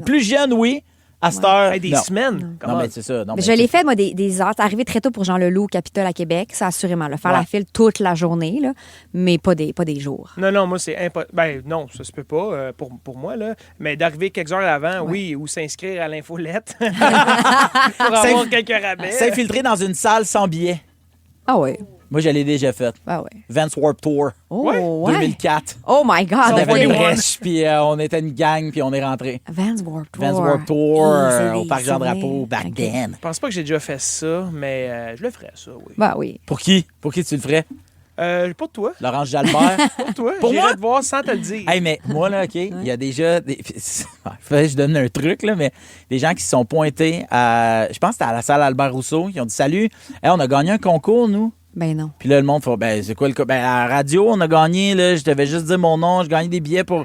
S4: Plus jeune, oui. À cette heure,
S5: Des
S4: non.
S5: semaines.
S4: Non, mais c'est ça. Non,
S6: Je l'ai fait, moi, des heures. C'est arrivé très tôt pour Jean Leloup au Capitole à Québec, ça, assurément. Là, faire la file toute la journée, là, mais pas des jours.
S5: Non, moi, c'est impossible. Ben, non, ça se peut pas pour moi, là. Mais d'arriver quelques heures avant, oui, ou s'inscrire à l'infolette pour avoir quelques rabais.
S4: S'infiltrer dans une salle sans billet.
S6: Ah oui.
S4: Moi, je l'ai déjà fait.
S6: Ah ouais.
S4: Vans Warped Tour.
S6: Oh,
S4: 2004.
S6: Oh my God.
S4: On avait une
S5: 21.
S4: brèche, puis on était une gang, puis on est rentré.
S6: Vans Warped Tour.
S4: Vans Warped Tour
S6: Hey,
S4: au Parc
S6: c'est
S4: Jean-Drapeau,
S6: vrai.
S4: back
S6: OK.
S4: then.
S5: Je pense pas que j'ai déjà fait ça, mais je le ferais, ça, oui.
S6: Ben oui.
S4: Pour qui? Pour qui tu le ferais?
S5: Pas de toi.
S4: Laurence Jalbert?
S5: Pour toi.
S4: Pour
S5: J'irais
S4: moi?
S5: te voir sans te le dire.
S4: Hey, mais moi, là, OK, il y a déjà... Je donne un truc, là, mais des gens qui se sont pointés à... Je pense que c'était à la salle Albert Rousseau. Ils ont dit « Salut, hey, on a gagné un concours, nous. »
S6: Ben non.
S4: Puis là, le monde fait, ben, c'est quoi le cas? Ben, à la radio, on a gagné, là, je devais juste dire mon nom, j'ai gagné des billets pour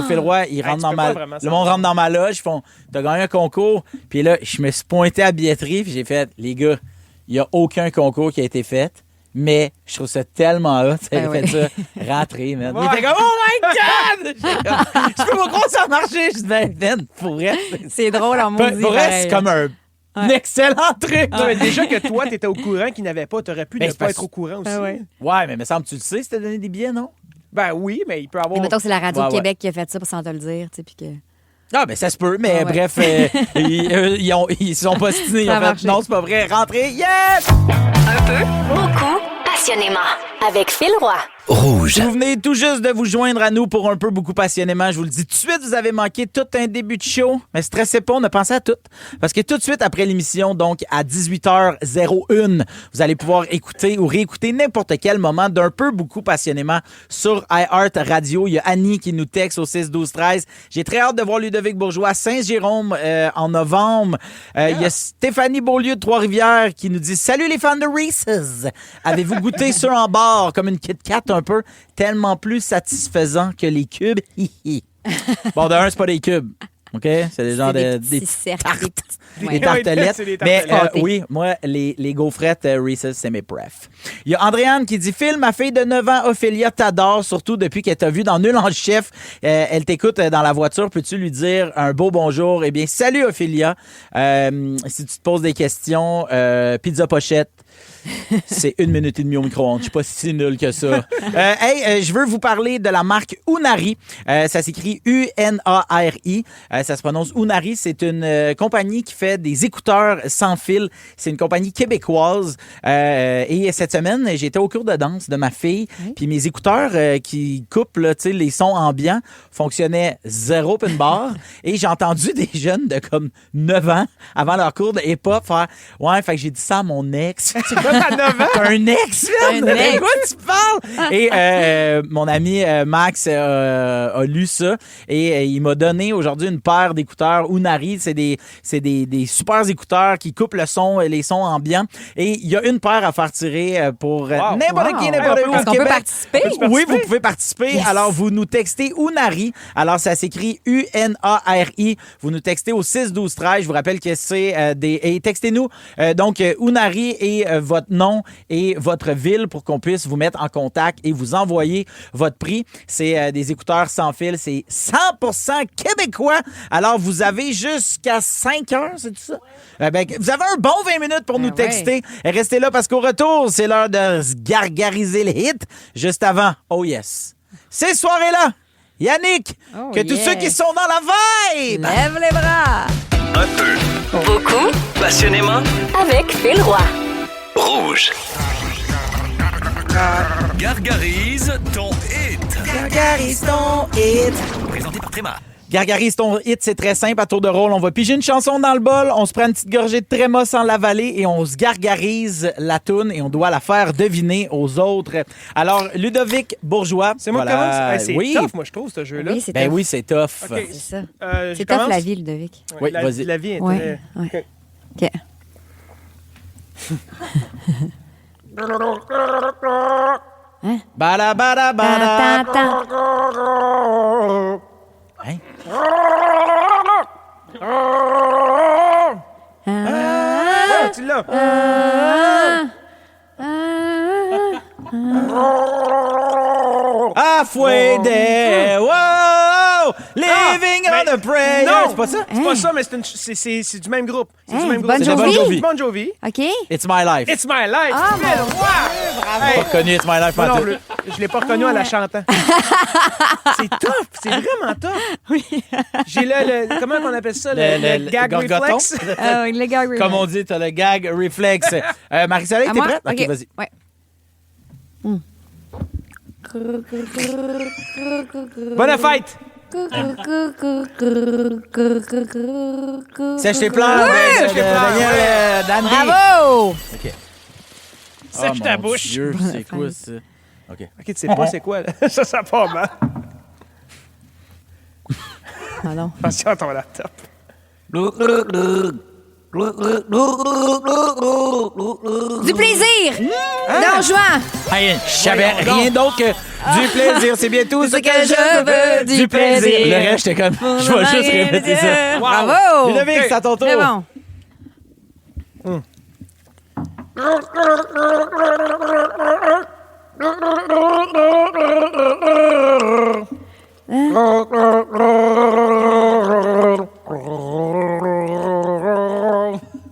S4: Phil Roy. Ils rentrent
S5: tu
S4: dans
S5: peux pas
S4: ma...
S5: vraiment
S4: Le monde
S5: savoir.
S4: rentre dans ma loge, ils font, t'as gagné un concours. Puis là, je me suis pointé à la billetterie, puis j'ai fait, les gars, il n'y a aucun concours qui a été fait. Mais je trouve ça tellement hot. Ça
S6: Ben
S4: fait ça. Rentrer, man.
S5: Ouais.
S4: Il était comme, oh my God! Je peux pas croire que ça a marché. Je dis, ben, pour vrai.
S6: C'est drôle en maudit.
S4: Pour vrai, c'est comme un excellent truc.
S5: Non, mais déjà que toi, t'étais au courant qu'il n'avait pas, t'aurais pu
S4: Ben,
S5: ne
S4: c'est
S5: pas
S4: parce-
S5: être au courant aussi.
S4: Ouais, mais me semble, tu le sais, c'était donné des billets, non?
S5: Ben oui, mais il peut avoir...
S6: Et mettons que c'est la Radio
S4: Ouais, ouais.
S6: Québec qui a fait ça sans te le dire, tu sais, puis que...
S4: Ah, ben ça se peut, mais
S6: Ah ouais.
S4: bref, ils sont pas stinés. Ils
S6: Ça a
S4: ont fait,
S6: marché.
S4: non, c'est pas vrai. Rentrez, yes!
S3: Un peu, beaucoup, passionnément. Avec Phil Roy.
S7: Rouge.
S4: Si vous venez tout juste de vous joindre à nous pour un peu beaucoup passionnément, je vous le dis tout de suite, vous avez manqué tout un début de show. Mais stressez pas, on a pensé à tout. Parce que tout de suite après l'émission, donc à 18h01, vous allez pouvoir écouter ou réécouter n'importe quel moment d'un peu beaucoup passionnément sur iHeart Radio. Il y a Annie qui nous texte au 6-12-13. J'ai très hâte de voir Ludovic Bourgeois à Saint-Jérôme en novembre. Il y a Stéphanie Beaulieu de Trois-Rivières qui nous dit « Salut les fans de Reese's! Avez-vous goûté ceux en barre comme une Kit Kat un peu? Tellement plus satisfaisant que les cubes. Hi, hi. » Bon, de un, c'est pas des cubes. OK? C'est des genres
S6: des
S4: de...
S6: petits
S4: des
S6: cercles,
S4: tartes.
S6: des petits-
S4: Des
S6: Ouais.
S4: tartelettes.
S5: C'est des
S4: Mais
S5: tartelettes.
S4: oui, moi, les gaufrettes Reese's, c'est mes prefs. Il y a Andréane qui dit « Phil, ma fille de 9 ans, Ophélia, t'adore, surtout depuis qu'elle t'a vu dans Nul en chef. Elle t'écoute dans la voiture. Peux-tu lui dire un beau bonjour? Eh bien, salut Ophélia. Si tu te poses des questions, pizza pochette. C'est 1 minute et demie au micro-ondes. Je suis pas si nul que ça. Je veux vous parler de la marque Unari. Ça s'écrit U-N-A-R-I. Ça se prononce Unari. C'est une compagnie qui fait des écouteurs sans fil. C'est une compagnie québécoise. Et cette semaine, j'étais au cours de danse de ma fille. Puis mes écouteurs qui coupent là, les sons ambiants fonctionnaient zéro pin bar. Et j'ai entendu des jeunes de comme 9 ans avant leur cours de hip-hop faire « Ouais, fait que j'ai dit ça à mon ex. »
S5: à 9 ans.
S4: T'as un ex, man?
S6: Un
S4: De
S6: ex.
S4: quoi tu parles? Et mon ami Max a lu ça et il m'a donné aujourd'hui une paire d'écouteurs Unari. C'est des super écouteurs qui coupent le son, les sons ambiants. Et il y a une paire à faire tirer pour n'importe qui, n'importe où au
S6: Est-ce qu'on peut
S4: Québec.
S6: participer?
S4: Oui, vous pouvez participer.
S6: Yes.
S4: Alors, vous nous textez Unari. Alors, ça s'écrit U-N-A-R-I. Vous nous textez au 6-12-13. Je vous rappelle que c'est et textez-nous. Donc, Unari et votre nom et votre ville pour qu'on puisse vous mettre en contact et vous envoyer votre prix. C'est des écouteurs sans fil. C'est 100% québécois. Alors, vous avez jusqu'à 5 heures, c'est tout ça? Vous avez un bon 20 minutes pour nous texter. Et restez là parce qu'au retour, c'est l'heure de se gargariser les hits. Juste avant, oh yes. Ces soirées-là, Yannick, tous ceux qui sont dans la vibe.
S6: Lève les bras.
S7: Un peu,
S3: Beaucoup,
S7: passionnément,
S3: avec Phil Roy.
S7: rouge. Gargarise ton hit.
S4: Gargarise ton hit.
S7: Présenté par Tréma.
S4: Gargarise ton hit, c'est très simple. À tour de rôle, on va piger une chanson dans le bol, on se prend une petite gorgée de tréma sans l'avaler et on se gargarise la toune et on doit la faire deviner aux autres. Alors, Ludovic Bourgeois.
S5: C'est moi qui commence? C'est
S4: oui.
S5: tough, moi, je trouve, ce jeu-là.
S6: Oui, c'est tough.
S4: Oui, c'est tough.
S5: OK.
S6: C'est ça.
S5: Je
S6: C'est tough
S5: commence?
S6: la vie, Ludovic.
S5: Ouais,
S4: Oui, vas-y.
S5: La vie est
S6: Ouais.
S5: très...
S6: OK.
S4: Bada, bada, bada. Hein?
S5: Ouais, tu l'as.
S4: Halfway wow! Living on a prayer.
S5: Non!
S4: C'est pas ça?
S5: C'est pas ça, mais c'est du même groupe. C'est du même groupe.
S6: Bon
S4: C'est de Bon
S6: Jovi?
S4: Jovi.
S5: Bon Jovi.
S6: OK.
S4: It's my life.
S5: It's my life.
S6: Ah,
S5: Phil
S6: mon
S5: Roy. Hey,
S4: Pas connu It's my life.
S5: moi
S4: pas
S5: non
S4: tout.
S5: plus. Je l'ai pas reconnu en la chantant. C'est tough. C'est vraiment tough. Oui. J'ai le comment on appelle ça? Le gag
S4: gorgoton.
S5: reflex.
S6: Le gars
S4: Comme on dit, t'as le gag reflex. Marie-Soleil, t'es prête? OK, vas-y.
S6: Ouais.
S5: Bonne fête.
S4: Sèche les plans
S5: Sèche les plans,
S4: Daniel Danby.
S6: Bravo!
S4: OK.
S5: Sèche ta bouche.
S4: Dieu, c'est quoi ça? OK.
S5: OK, tu sais pas c'est quoi, là. Ça part mal.
S6: Ah non.
S5: Attention à ton laptop.
S6: Du plaisir! Don Juan!
S4: Hey, je savais rien d'autre que du plaisir. C'est bien tout ce que
S6: je veux, du plaisir.
S4: Le reste, j'étais comme, je vais juste répéter ça.
S6: Bravo!
S4: Ludovic, c'est à ton tour.
S6: Très bon.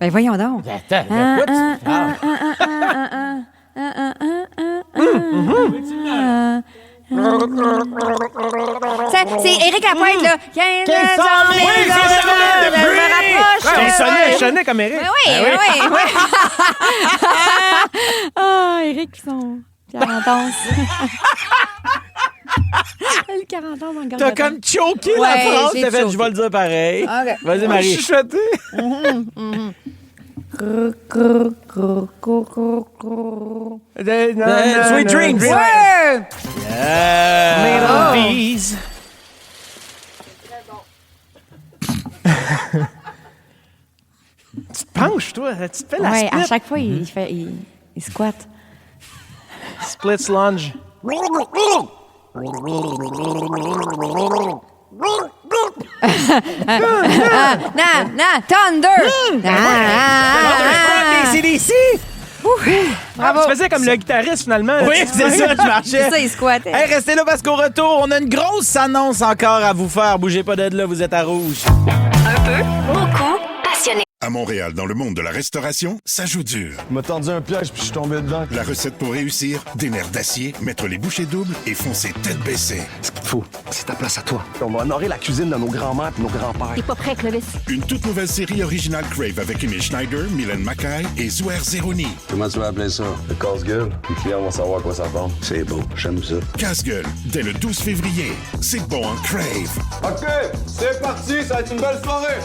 S6: Ben voyons donc.
S4: Attends, écoute.
S6: C'est Éric Lapointe, là. 15 ans,
S5: Oui, c'est ça,
S6: je me rapproche.
S5: Je sonnais comme Eric.
S6: Ben oui, oui. Ah, Éric, son 40 ans. Le 40 ans dans le
S4: T'as
S6: gorgoton.
S4: comme choqué la
S6: Ouais,
S4: phrase.
S6: j'ai
S4: T'as fait,
S6: choqué.
S4: je vais le dire pareil.
S6: OK.
S4: Vas-y, Marie.
S5: Chuchoté.
S4: Sweet Dreams.
S6: Ouais!
S5: Little bees. Tu te penches, toi. Tu te fais la
S6: Ouais, à
S5: split.
S6: chaque fois, il squatte.
S5: Split lunge.
S6: Thunder!
S4: ACDC.
S6: Bravo!
S5: Tu faisais comme le guitariste, finalement.
S4: Oui, c'est ça, je marchais.
S6: C'est ça, il squattait.
S4: Hey, restez là parce qu'au retour, on a une grosse annonce encore à vous faire. Bougez pas de là, vous êtes à rouge.
S3: Un peu, beaucoup, passionné.
S8: À Montréal, dans le monde de la restauration, ça joue dur.
S9: Il m'a tendu un piège puis je suis tombé dedans.
S8: La recette pour réussir, des nerfs d'acier, mettre les bouchées doubles et foncer tête baissée.
S9: Ce qu'il te faut, c'est ta place à toi. On va honorer la cuisine de nos grands-mères et nos grands-pères.
S3: T'es pas prêt, Clovis?
S8: Une toute nouvelle série originale Crave avec Emile Schneider, Mylène Mackay et Zouer Zeroni.
S9: Comment tu vas appeler ça? Le casse-gueule. Les clients vont savoir à quoi ça ressemble. C'est beau, j'aime ça.
S8: Casse-gueule, dès le 12 février. C'est bon en Crave.
S9: OK, c'est parti, ça va être une belle soirée.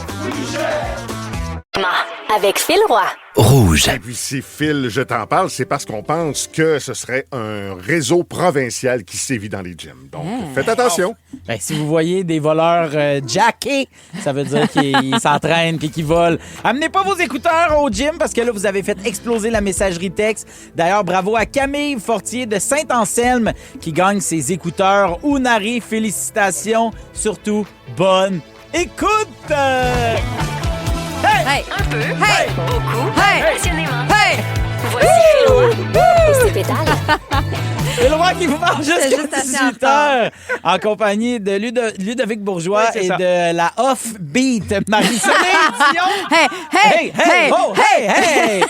S3: Avec Phil Roy.
S7: Rouge.
S10: Et puis si Phil, je t'en parle, c'est parce qu'on pense que ce serait un réseau provincial qui sévit dans les gyms. Donc, faites attention.
S4: Ben, si vous voyez des voleurs jackés, ça veut dire qu'ils s'entraînent puis qu'ils volent. Amenez pas vos écouteurs au gym parce que là, vous avez fait exploser la messagerie texte. D'ailleurs, bravo à Camille Fortier de Saint-Anselme qui gagne ses écouteurs Unari. Félicitations. Surtout, bonne écoute!
S6: Hey!
S3: Un peu,
S6: Hey!
S3: beaucoup,
S6: Hey!
S3: passionnément.
S6: Hey!
S3: Voici Phil Roy et ses pétales.
S4: C'est le roi qui vous parle jusqu'à
S6: juste assez
S4: 18h en compagnie de Ludovic Bourgeois
S5: Oui, c'est
S4: et
S5: ça.
S4: de la off-beat Marie-Soleil Dion.
S6: Hey, hey, hey,
S4: Oh, hey!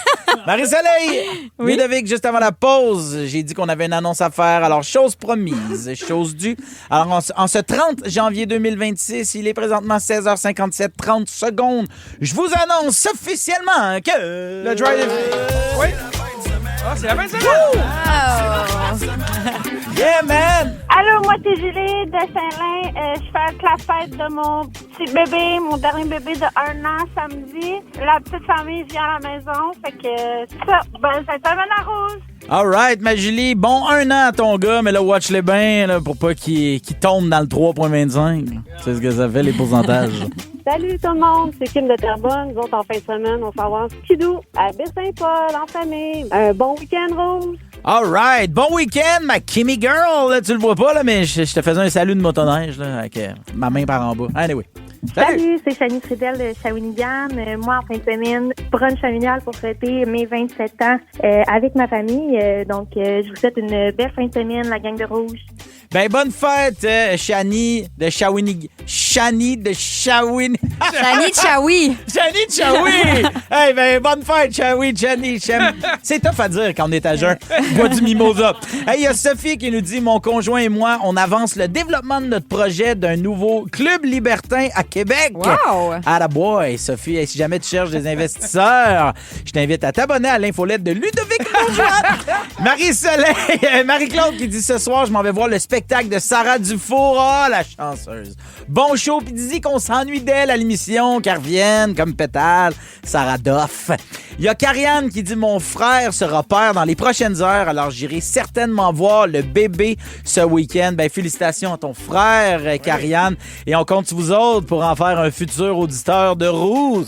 S4: Marie-Soleil!
S6: Oui?
S4: Ludovic, juste avant la pause, j'ai dit qu'on avait une annonce à faire. Alors, chose promise, chose due. Alors, en ce 30 janvier 2026, il est présentement 16h57, 30 secondes. Je vous annonce officiellement que...
S5: Le drive. Oui. Ah, c'est la fin de semaine.
S4: Yeah, man!
S11: Allô, moi, c'est Julie de Saint-Lin. Je fais la fête de mon petit bébé, mon dernier bébé de 1 an samedi. La petite famille vient à la maison. Fait que c'est ça. Ben, c'est un à rouge.
S4: All right, ma Julie. Bon, 1 an à ton gars, mais là, watch-les bien là, pour pas qu'il tombe dans le 3,25. C'est ce que ça fait, les pourcentages.
S11: Salut tout le monde, c'est Kim de Terrebonne. Nous autres, en fin de semaine, on s'en va en skidoo à Baie-Saint-Paul, en famille. Un bon week-end, Rose.
S4: All right. Bon week-end, ma Kimmy Girl. Là, tu le vois pas, là, mais je te faisais un salut de motoneige là, avec ma main par en bas. Anyway.
S11: Salut, c'est Chani Fridel de Shawinigan. Moi, en fin de semaine, brunch familial pour fêter mes 27 ans avec ma famille. Donc, je vous souhaite une belle fin de semaine, la gang de Rouge.
S4: Ben, bonne fête, Chani de Shawinigan. Chani de Shawinigan.
S6: Chani de Chaoui.
S4: Chani de Chaoui! Hey, ben, bonne fête, Chaoui, Chani. C'est tough à dire quand on est à jeun. Bois du mimosa. Hey, il y a Sophie qui nous dit, mon conjoint et moi, on avance le développement de notre projet d'un nouveau club libertin à Québec.
S6: Wow!
S4: Attaboy, Sophie. Hey, si jamais tu cherches des investisseurs, je t'invite à t'abonner à l'infolette de Ludovic Bourgeois. Marie-Soleil, Marie-Claude qui dit ce soir, je m'en vais voir le spectacle de Sarah Dufour. Ah, la chanceuse. Bon show, puis dit qu'on s'ennuie d'elle à l'émission, qu'elle revienne comme pétale. Sarah Doff. Il y a Karianne qui dit mon frère sera père dans les prochaines heures, alors j'irai certainement voir le bébé ce week-end. Ben, félicitations à ton frère, Karianne. Et on compte sur vous autres pour en faire un futur auditeur de Rouge.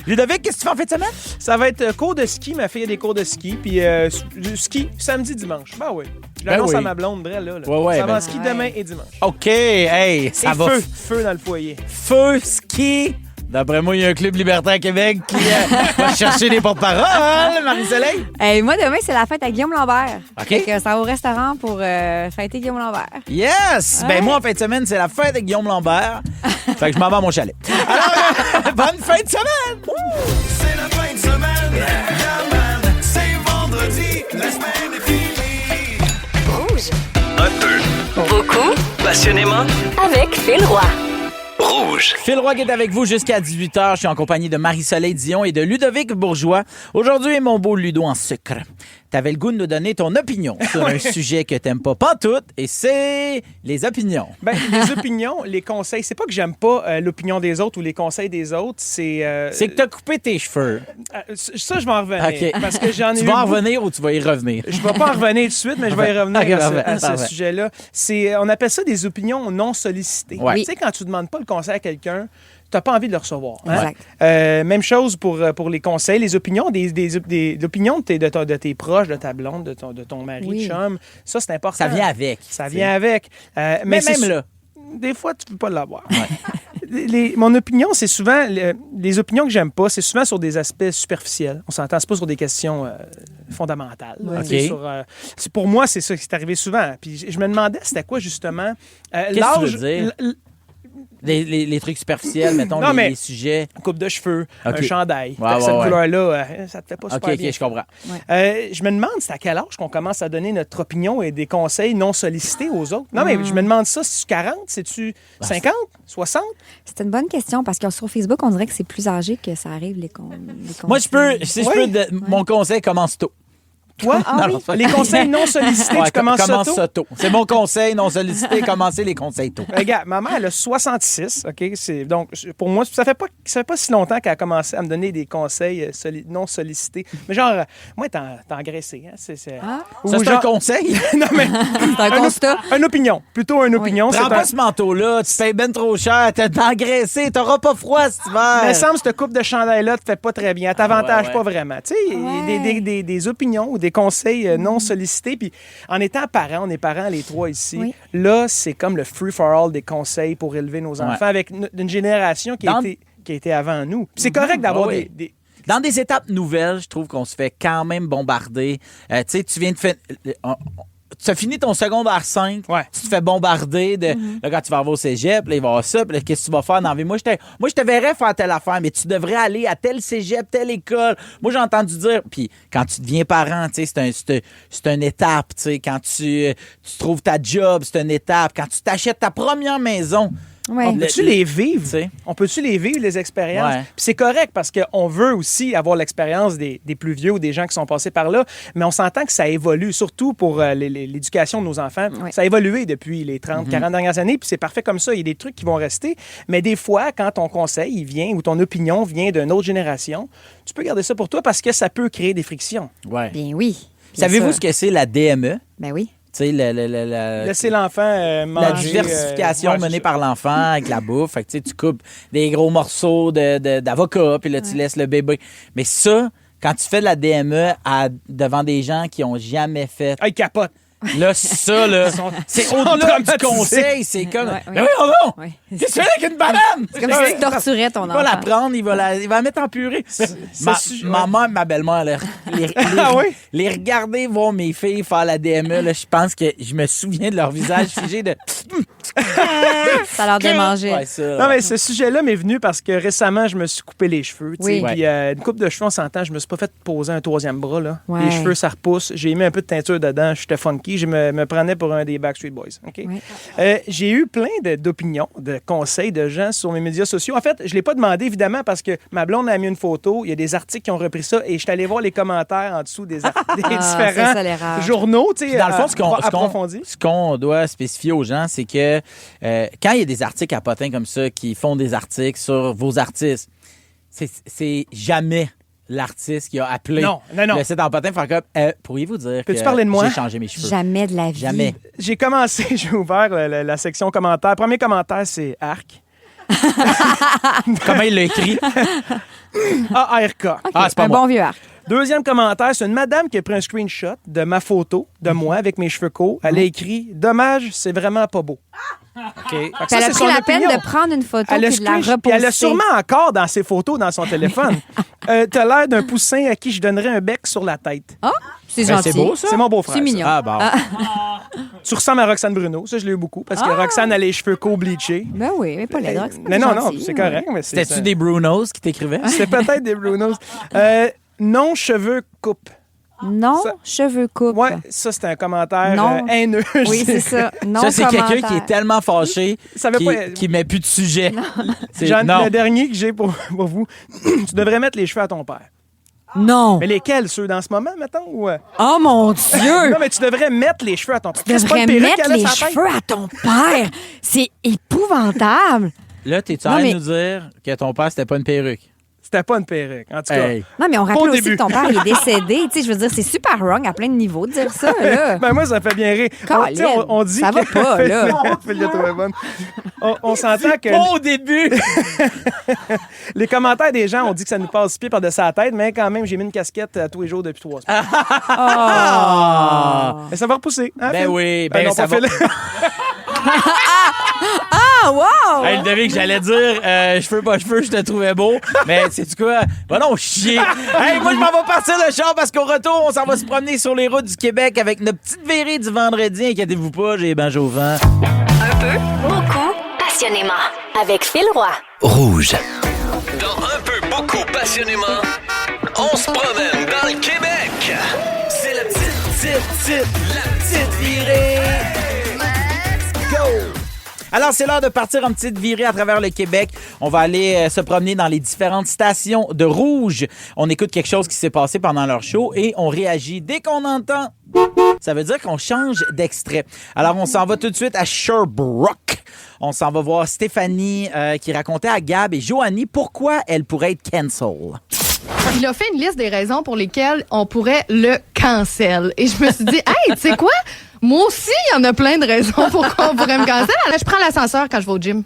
S4: Ludovic, qu'est-ce que tu fais en fin de semaine?
S5: Ça va être cours de ski. Ma fille a des cours de ski. Puis du ski samedi, dimanche. Ben oui. Je l'annonce à ma blonde, Brel, là.
S4: Ouais,
S5: ça va en
S4: ben-
S5: ski demain et dimanche.
S4: OK, hey, ça
S5: Et
S4: va.
S5: feu dans le foyer.
S4: Feu, ski. D'après moi, il y a un club libertin à Québec qui va chercher des porte-paroles, Marie-Soleil.
S6: Hey, moi, demain, c'est la fête à Guillaume Lambert.
S4: OK.
S6: Fait que ça va au restaurant pour fêter Guillaume Lambert.
S4: Yes!
S6: Ouais.
S4: Ben moi, en fin de semaine, c'est la fête de Guillaume Lambert. Fait que je m'en vais à mon chalet. Alors, bonne fin de semaine!
S7: C'est la fin de semaine. Yeah, man. C'est vendredi. La semaine est finie.
S3: Rouge.
S7: Un peu.
S3: Beaucoup.
S7: Passionnément.
S3: Avec Phil Roy.
S7: Rouge.
S4: Phil Roy qui est avec vous jusqu'à 18h. Je suis en compagnie de Marie-Soleil Dion et de Ludovic Bourgeois. Aujourd'hui, mon beau Ludo en sucre. T'avais le goût de nous donner ton opinion sur un sujet que t'aimes pas pantoute, et c'est les opinions.
S5: Ben, les opinions, les conseils, c'est pas que j'aime pas l'opinion des autres ou les conseils des autres, c'est...
S4: C'est que t'as coupé tes cheveux.
S5: Ça, je vais en revenir.
S4: OK.
S5: Parce que j'en ai
S4: Tu
S5: eu
S4: vas en
S5: beaucoup.
S4: revenir ou tu vas y revenir?
S5: Je vais pas en revenir tout de suite, mais je vais y revenir
S4: OK,
S5: à ce
S4: parfait.
S5: sujet-là. On appelle ça des opinions non sollicitées.
S4: Ouais.
S5: Tu sais, quand tu demandes pas le conseil à quelqu'un, t'as pas envie de le recevoir. hein?
S6: Exact.
S5: Même chose pour les conseils, les opinions, l'opinion de tes proches, de ta blonde, de ton mari,
S6: Oui.
S5: chum. Ça, c'est important.
S4: Ça vient avec.
S5: Ça vient avec.
S4: Mais
S5: Mais c'est
S4: même là.
S5: des fois, tu peux pas l'avoir. Mon opinion, c'est souvent... les opinions que j'aime pas, c'est souvent sur des aspects superficiels. On s'entend, c'est pas sur des questions fondamentales. là.
S4: OK.
S5: C'est pour moi, c'est ça qui est arrivé souvent. Puis je me demandais, c'était quoi, justement...
S4: Qu'est-ce que tu veux dire? Les trucs superficiels, mettons,
S5: Non, mais-
S4: les sujets.
S5: Coupe de cheveux,
S4: OK.
S5: un chandail.
S4: Ouais,
S5: Cette
S4: ouais.
S5: couleur-là, ça te fait pas
S4: OK,
S5: super
S4: OK,
S5: bien.
S4: je comprends.
S5: Je me demande, c'est à quel âge qu'on commence à donner notre opinion et des conseils non sollicités aux autres? Non, mais je me demande ça, c'est-tu 40? C'est-tu 50? 60?
S6: C'est une bonne question parce que sur Facebook, on dirait que c'est plus âgé que ça arrive, les conseils.
S4: Moi, si je
S5: Oui.
S4: peux, mon conseil commence tôt.
S5: Toi,
S6: Ah oui?
S5: les conseils non sollicités,
S4: Ouais,
S5: tu commences
S4: commence
S5: ça tôt?
S4: C'est mon conseil non sollicité, commencer les conseils tôt.
S5: Regarde, ma mère, elle a 66, OK? Donc, pour moi, ça fait pas si longtemps qu'elle a commencé à me donner des conseils non sollicités. Mais genre, moi, t'es engraissé, hein?
S6: Ah.
S5: Ou
S4: Ça, c'est un
S5: genre-
S4: conseil.
S5: Non, mais...
S6: C'est un constat.
S5: Une opinion. Plutôt une opinion.
S4: Prends
S5: c'est
S4: pas
S5: un-
S4: ce manteau-là, tu payes ben trop cher, t'es engraissé, t'auras pas froid cet hiver.
S5: Mais il me semble que cette coupe de chandail-là te fait pas très bien. Elle t'avantage
S4: ouais.
S5: pas vraiment. Tu sais,
S6: Ouais.
S5: des opinions ou des conseils non sollicités. Puis en étant parents, on est parents les trois ici,
S6: Oui.
S5: là, c'est comme le free-for-all des conseils pour élever nos enfants avec une génération qui a été avant nous. Puis c'est correct d'avoir
S4: Ah oui.
S5: des
S4: Dans des étapes nouvelles, je trouve qu'on se fait quand même bombarder. Tu sais, tu viens de faire... Tu as fini ton secondaire 5, tu te fais bombarder de là, quand tu vas arriver au cégep, là, il va y avoir ça, puis là, qu'est-ce que tu vas faire dans la vie? Moi, je te verrais faire telle affaire, mais tu devrais aller à tel cégep, telle école. Moi, j'ai entendu dire, puis quand tu deviens parent, tu sais, c'est une étape, tu sais, quand tu trouves ta job, c'est une étape. Quand tu t'achètes ta première maison,
S5: on peut-tu les vivre? On peut-tu les vivre, les expériences? Puis c'est correct parce qu'on veut aussi avoir l'expérience des plus vieux ou des gens qui sont passés par là, mais on s'entend que ça évolue, surtout pour l'éducation de nos enfants. Ça a évolué depuis les 30, 40 dernières années, puis c'est parfait comme ça. Il y a des trucs qui vont rester, mais des fois, quand ton conseil vient ou ton opinion vient d'une autre génération, tu peux garder ça pour toi parce que ça peut créer des frictions.
S4: Ouais.
S6: Bien oui.
S4: Savez-vous ce que c'est la DME?
S6: Ben oui.
S4: Tu sais,
S5: laisser l'enfant manger.
S4: La diversification menée par l'enfant avec la bouffe. Fait que, tu coupes des gros morceaux d'avocat, puis là, tu laisses le bébé. Mais ça, quand tu fais de la DME devant des gens qui n'ont jamais fait...
S5: Ah, ils capotent.
S4: Là, ça, là, c'est au-delà du conseil. C'est comme... Mais oui, non! Qu'est-ce que tu fais avec une banane?
S6: C'est comme si tu torturais ton enfant.
S4: Il va la prendre, il va la mettre en purée. Ma mère et ma belle-mère, les regarder voir mes filles faire la DME, là, je pense que je me souviens de leur visage figé de...
S6: Ça leur démangeait.
S5: Non, mais ce sujet-là m'est venu parce que récemment, je me suis coupé les cheveux. Puis une coupe de cheveux, on s'entend, je me suis pas fait poser un troisième bras. Là. Les cheveux, ça repousse. J'ai mis un peu de teinture dedans. J'étais funky. Je me prenais pour un des Backstreet Boys. Okay? J'ai eu plein d'opinions, de conseils de gens sur mes médias sociaux. En fait, je ne l'ai pas demandé, évidemment, parce que ma blonde a mis une photo. Il y a des articles qui ont repris ça et je suis allé voir les commentaires en dessous des différents journaux.
S4: Dans le fond, ce qu'on doit spécifier aux gens, c'est que quand il y a des articles à potins comme ça qui font des articles sur vos artistes, c'est jamais l'artiste qui a appelé le site en potin faire comme pourriez-vous dire que j'ai changé mes cheveux?
S6: Jamais de la vie.
S4: Jamais.
S5: J'ai commencé, j'ai ouvert la section commentaires. Premier commentaire, c'est Arc.
S4: Comment il l'a écrit?
S5: A-R-K.
S6: Okay, c'est pas un bon vieux Arc.
S5: Deuxième commentaire, c'est une madame qui a pris un screenshot de ma photo, de moi, avec mes cheveux courts. Elle a écrit « Dommage, c'est vraiment pas beau ».
S6: Okay. Elle a pris la peine de prendre une photo et de la reposter.
S5: Puis elle a sûrement encore dans ses photos dans son téléphone. T'as l'air d'un poussin à qui je donnerais un bec sur la tête.
S6: Ah, c'est gentil.
S4: C'est beau, ça?
S5: C'est mon beau-frère.
S6: C'est mignon.
S4: Ah, bon.
S5: Tu ressembles à Roxane Bruno. Ça, je l'ai eu beaucoup parce que Roxane a les cheveux courts bleachés.
S6: Ben oui, mais pas les Roxane.
S5: Mais non, c'est correct.
S4: C'était-tu des Brunos qui t'écrivaient?
S5: C'était peut-être des Brunos. Non, cheveux coupe.
S6: Non, cheveux coupe.
S5: Ouais, ça, c'est un commentaire haineux.
S6: Oui, c'est ça. Non,
S4: ça, c'est quelqu'un qui est tellement fâché qui met plus de sujet.
S5: Le dernier que j'ai pour vous, tu devrais mettre les cheveux à ton père.
S6: Non.
S5: Mais lesquels, ceux dans ce moment, mettons? Ou...
S6: Oh mon Dieu!
S5: Non, mais tu devrais mettre les cheveux à ton père.
S6: Tu devrais mettre les cheveux à ton père. C'est épouvantable.
S4: Là, t'es-tu en train de nous dire que ton père, c'était pas une perruque?
S5: C'était pas une perruque, en tout cas.
S6: Non, mais on rappelle aussi que ton père est décédé. Tu sais, je veux dire, c'est super wrong à plein de niveaux de dire ça, là.
S5: Ben moi, ça fait bien rire. On dit
S6: ça va pas, là.
S5: On s'entend que...
S4: Pas au début!
S5: Les commentaires des gens ont dit que ça nous passe pied par-dessus la tête, mais quand même, j'ai mis une casquette à tous les jours depuis 3 semaines. Mais ça va repousser. Hein,
S4: ben
S5: Phil?
S4: Oui, ben non, ça va...
S6: Ah, wow!
S4: Hey, le devait que j'allais dire cheveux pas cheveux, je te trouvais beau. Mais sais-tu quoi? Va non, chier. Hey, moi, je m'en vais partir le char parce qu'au retour, on s'en va se promener sur les routes du Québec avec notre petite virée du vendredi. Inquiétez-vous pas, j'ai ben au vent.
S3: Un peu, beaucoup, passionnément. Avec Phil Roy.
S1: Rouge.
S7: Dans Un peu, beaucoup, passionnément, on se promène dans le Québec. C'est la petite virée.
S4: Alors, c'est l'heure de partir en petite virée à travers le Québec. On va aller se promener dans les différentes stations de Rouge. On écoute quelque chose qui s'est passé pendant leur show et on réagit dès qu'on entend. Ça veut dire qu'on change d'extrait. Alors, on s'en va tout de suite à Sherbrooke. On s'en va voir Stéphanie qui racontait à Gab et Joanie pourquoi elle pourrait être cancel.
S12: Il a fait une liste des raisons pour lesquelles on pourrait le cancel. Et je me suis dit, hey, tu sais quoi? Moi aussi, il y en a plein de raisons pourquoi on pourrait me cancel. Je prends l'ascenseur quand je vais au gym.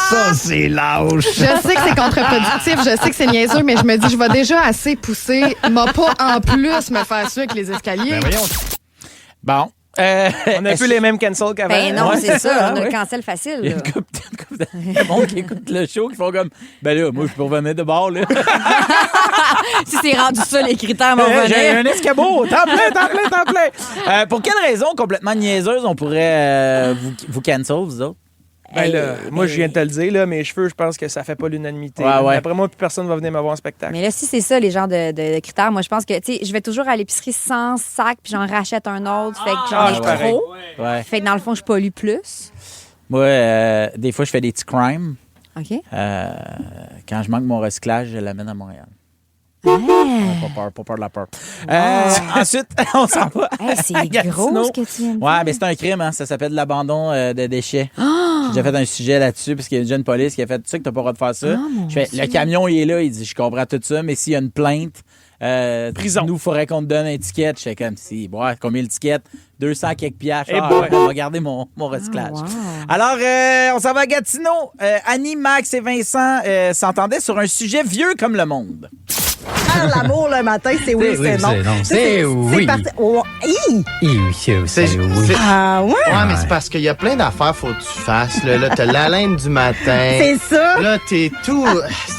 S13: Ça, c'est lâche.
S12: Je sais que c'est contre-productif, je sais que c'est niaiseux, mais je me dis, je vais déjà assez pousser, m'a pas en plus me faire ça avec les escaliers.
S13: Ben voyons.
S4: Bon.
S5: On a plus les mêmes cancels qu'avant.
S6: Ben non, c'est ça. On a le cancel facile.
S4: Il y a une couple le monde qui écoute le show qui font comme, ben là, moi, je peux revenir de bord, là.
S6: Si c'est rendu ça, les critères m'en
S4: J'ai
S6: venaient.
S4: un escabeau, temps plein. Pour quelle raison complètement niaiseuse on pourrait vous cancel, vous autres?
S5: Ben là, moi, je viens de te le dire, là, mes cheveux, je pense que ça fait pas l'unanimité.
S4: Ouais.
S5: Après moi, plus personne va venir me voir en spectacle.
S6: Mais là, si c'est ça, les genres de critères, moi, je pense que, tu sais, je vais toujours à l'épicerie sans sac, puis j'en rachète un autre. Fait que j'en ai
S5: pareil.
S6: trop.
S4: Ouais.
S6: Fait que dans le fond, je pollue plus.
S4: Moi, des fois, je fais des petits crimes.
S6: OK.
S4: Quand je manque mon recyclage, je l'amène à Montréal. Pas peur de la peur. Ensuite, on s'en va.
S6: Hey, c'est gros ce que tu viens de dire.
S4: Ouais, mais c'est un crime, hein. Ça s'appelle de l'abandon de déchets. J'ai déjà fait un sujet là-dessus, parce qu'il y a une jeune police qui a fait, tu sais que t'as pas le droit de faire ça. Le camion, il est là, il dit, je comprends tout ça, mais s'il y a une plainte,
S5: prison.
S4: Nous, il faudrait qu'on te donne un ticket. Je sais comme si, combien le ticket? 200 quelques piastres.
S5: Boy.
S4: On va garder mon recyclage.
S6: Wow.
S4: Alors, on s'en va à Gatineau. Annie, Max et Vincent s'entendaient sur un sujet vieux comme le monde.
S13: L'amour le matin, c'est oui, c'est non.
S14: C'est oui. C'est oui.
S13: Ah ouais?
S14: Ouais, mais c'est parce qu'il y a plein d'affaires faut que tu fasses. Là, t'as l'haleine du matin.
S13: C'est ça?
S14: Là, t'es tout...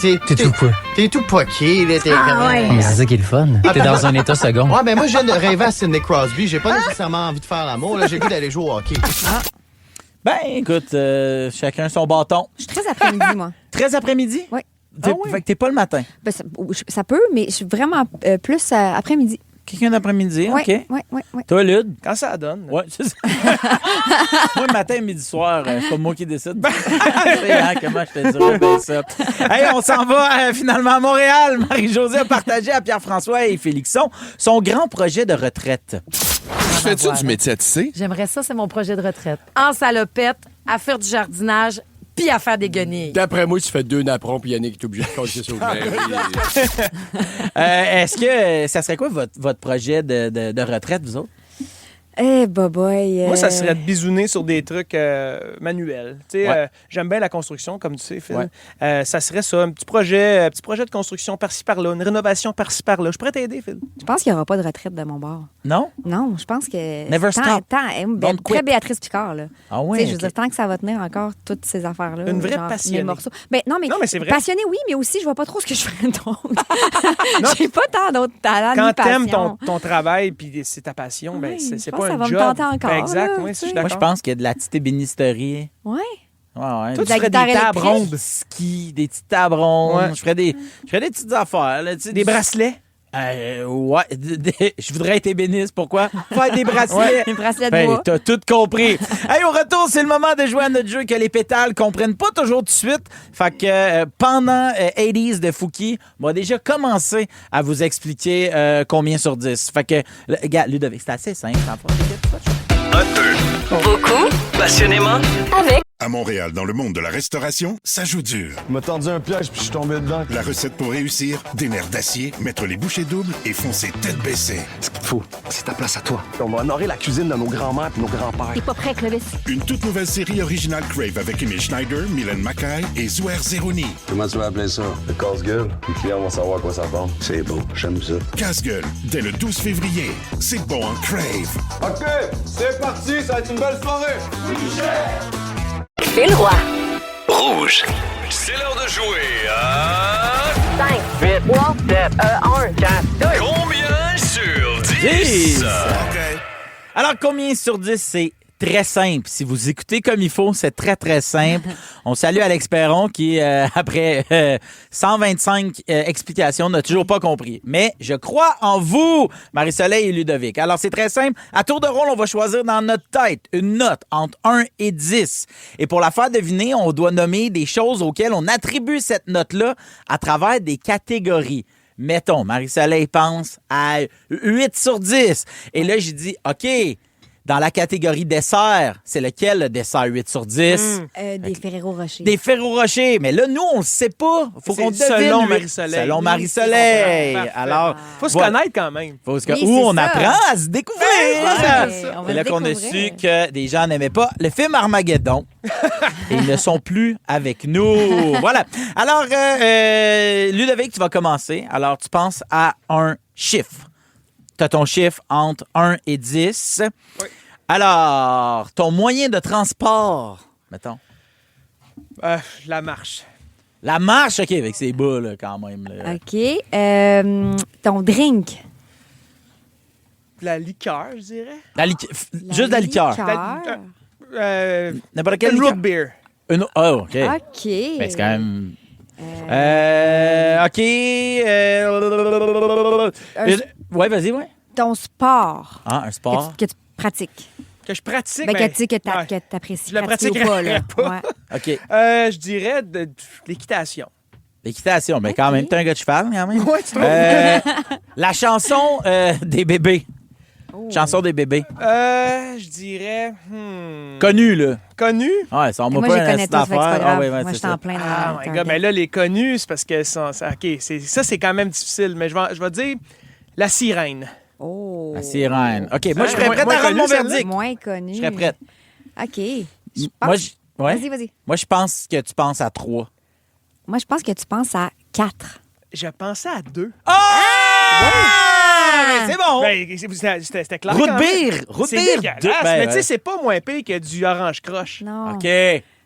S14: T'es tout quoi? T'es tout poqué, là. T'es
S13: ouais.
S15: Mais c'est ça qui est le fun. T'es dans un état second.
S14: Ouais, ben moi, je viens de rêver à Sidney Crosby. J'ai pas nécessairement envie de faire l'amour. Là, j'ai le goût d'aller jouer au hockey.
S4: Ben, écoute, chacun son bâton.
S6: Je suis très après-midi, moi.
S4: Très après-midi?
S6: Oui.
S4: Fait que t'es pas le matin.
S6: Ben, ça peut, mais je suis vraiment plus après-midi.
S4: Quelqu'un d'après-midi,
S6: Oui,
S4: OK.
S6: oui.
S4: Toi, Lude?
S5: Quand ça donne.
S4: Ouais, c'est ça. Moi, matin, midi, soir, c'est pas moi qui décide. Comment je te dirais bien ça? Hey, on s'en va finalement à Montréal. Marie-Josée a partagé à Pierre-François et Félixon son grand projet de retraite.
S16: Fais-tu du métier à tisser?
S17: J'aimerais ça, c'est mon projet de retraite. En salopette, à faire du jardinage, puis à faire des guenilles.
S16: D'après moi, tu fais 2 napperons, puis Yannick est obligé de compter ça au
S4: Est-ce que ça serait quoi votre projet de retraite, vous autres?
S6: Eh, boy.
S5: Moi, ça serait de bisouner sur des trucs manuels. Tu sais, j'aime bien la construction, comme tu sais, Phil.
S4: Ouais.
S5: Ça serait ça, un petit projet de construction par-ci par-là, une rénovation par-ci par-là. Je pourrais t'aider, Phil.
S6: Je pense qu'il n'y aura pas de retraite de mon bord.
S4: Non?
S6: Non, je pense que...
S4: Never stop.
S6: Très Béatrice Picard, là.
S4: Ah ouais,
S6: Tu sais, je veux dire, tant que ça va tenir encore toutes ces affaires-là.
S5: Une vraie
S6: genre,
S5: passionnée.
S6: mes morceaux. Ben, non, mais
S5: c'est vrai.
S6: passionnée, oui, mais aussi, je vois pas trop ce que je ferais donc. J'ai pas tant d'autres talents
S5: Quand
S6: ni passion.
S5: t'aimes ton travail puis c'est ta passion, ben
S6: Oui,
S5: c'est
S6: je
S5: pas
S6: pense
S5: un
S6: que ça
S5: job.
S6: va me tenter encore,
S5: Ben, exact,
S6: là,
S5: oui,
S6: tu sais.
S5: je suis
S4: Moi,
S5: d'accord.
S4: je pense qu'il y a de la petite ébénisterie.
S6: Ouais.
S4: Ouais.
S5: Toi,
S6: De la
S5: tu ferais
S6: guitare
S5: des tables
S6: électrique.
S5: rondes.
S4: Ski, des petites tables rondes.
S5: Ouais.
S4: Je ferais des petites affaires. Là,
S5: Des bracelets.
S4: Ouais. Je voudrais être ébéniste. Pourquoi? Faire des bracelets.
S6: Des bracelets de
S4: Ben,
S6: bois.
S4: t'as tout compris. Hey, au retour, c'est le moment de jouer à notre jeu que les pétales comprennent pas toujours tout de suite. Fait que pendant 80s de Fouki, on va déjà commencer à vous expliquer combien sur 10. Fait que, regarde, Ludovic, c'est assez simple.
S7: Un peu.
S3: Beaucoup.
S7: Passionnément.
S3: Avec
S8: À Montréal, dans le monde de la restauration, ça joue dur.
S9: Il m'a tendu un piège puis je suis tombé dedans.
S8: La recette pour réussir, des nerfs d'acier, mettre les bouchées doubles et foncer tête baissée.
S9: Ce qu'il te faut, c'est ta place à toi. On va honorer la cuisine de nos grands-mères et nos grands-pères.
S3: T'es pas prêt, Clovis?
S8: Une toute nouvelle série originale Crave avec Emile Schneider, Mylène Mackay et Zouer Zeroni.
S9: Comment tu vas appeler ça? Le casse-gueule. Les clients vont savoir à quoi ça ressemble. C'est beau, j'aime ça.
S8: Casse-gueule, dès le 12 février. C'est bon en Crave.
S9: OK, c'est parti, ça va être une belle soirée.
S3: Phil Roy.
S7: Rouge. C'est l'heure de jouer à...
S3: 5, 8, 3, 7, 1, 4, 2.
S7: Combien sur 10?
S4: 10. Alors, combien sur 10, c'est très simple. Si vous écoutez comme il faut, c'est très, très simple. On salue Alex Perron qui, après 125 explications, n'a toujours pas compris. Mais je crois en vous, Marie-Soleil et Ludovic. Alors, c'est très simple. À tour de rôle, on va choisir dans notre tête une note entre 1 et 10. Et pour la faire deviner, on doit nommer des choses auxquelles on attribue cette note-là à travers des catégories. Mettons, Marie-Soleil pense à 8 sur 10. Et là, j'ai dit, OK, dans la catégorie dessert, c'est lequel le dessert 8 sur 10?
S6: Des Ferrero Rocher.
S4: Des Ferrero Rocher. Mais là, nous, on le sait pas. Faut qu'on devine.
S5: Selon
S4: lui.
S5: Marie-Soleil.
S4: Selon Marie-Soleil.
S5: Parfait.
S4: Alors,
S5: Faut se
S4: voilà.
S5: connaître quand même.
S4: Où
S6: c'est
S4: on
S6: ça.
S4: apprend à se découvrir.
S6: on va
S4: C'est là
S6: le
S4: qu'on a
S6: découvrir.
S4: su que des gens n'aimaient pas le film Armageddon. Et ils ne sont plus avec nous. Voilà. Alors, Ludovic, tu vas commencer. Alors, tu penses à un chiffre. Tu as ton chiffre entre 1 et 10.
S5: Oui.
S4: Alors, ton moyen de transport, mettons.
S5: La marche.
S4: La marche, OK, avec ses bas, là, quand même. Là.
S6: OK. Ton drink.
S5: La liqueur, je dirais.
S4: Juste de la liqueur. N'importe quelle liqueur.
S5: Root beer.
S4: OK.
S6: OK.
S4: Ben, c'est quand même... OK. Ouais, vas-y, ouais.
S6: Ton sport.
S4: Ah, un sport.
S6: Que tu pratiques.
S5: Que je pratique.
S6: Que tu apprécies.
S5: Je la pratiquerais pas.
S6: Ouais.
S4: OK.
S5: Je dirais de l'équitation.
S4: L'équitation, mais quand même, t'es un gars de cheval, quand même.
S5: Ouais, tu trouves?
S4: La chanson des bébés. Chanson des bébés.
S5: Je dirais...
S4: Connue, là.
S5: Connue?
S4: Ouais, ça, on
S6: moi,
S4: m'a
S6: je
S4: pas
S6: connais tous, fait que c'est pas grave. Moi, je t'en plains.
S5: Ah, my God, mais là, les connus, c'est parce que... OK, ça, c'est quand même difficile, mais je vais dire la sirène.
S6: Oh.
S4: La sirène. OK, moi, je serais prête à rendre mon verdict.
S6: Moins connu.
S4: Je serais prête.
S6: OK.
S4: Vas-y. Moi, je pense que tu penses à 3.
S6: Moi, je pense que tu penses à 4.
S5: Je pensais à 2.
S4: C'est bon!
S5: Ben, c'était clair.
S4: Root beer!
S5: C'est dégueulasse. Mais tu sais, c'est pas moins pire que du orange croche.
S6: Non.
S4: OK.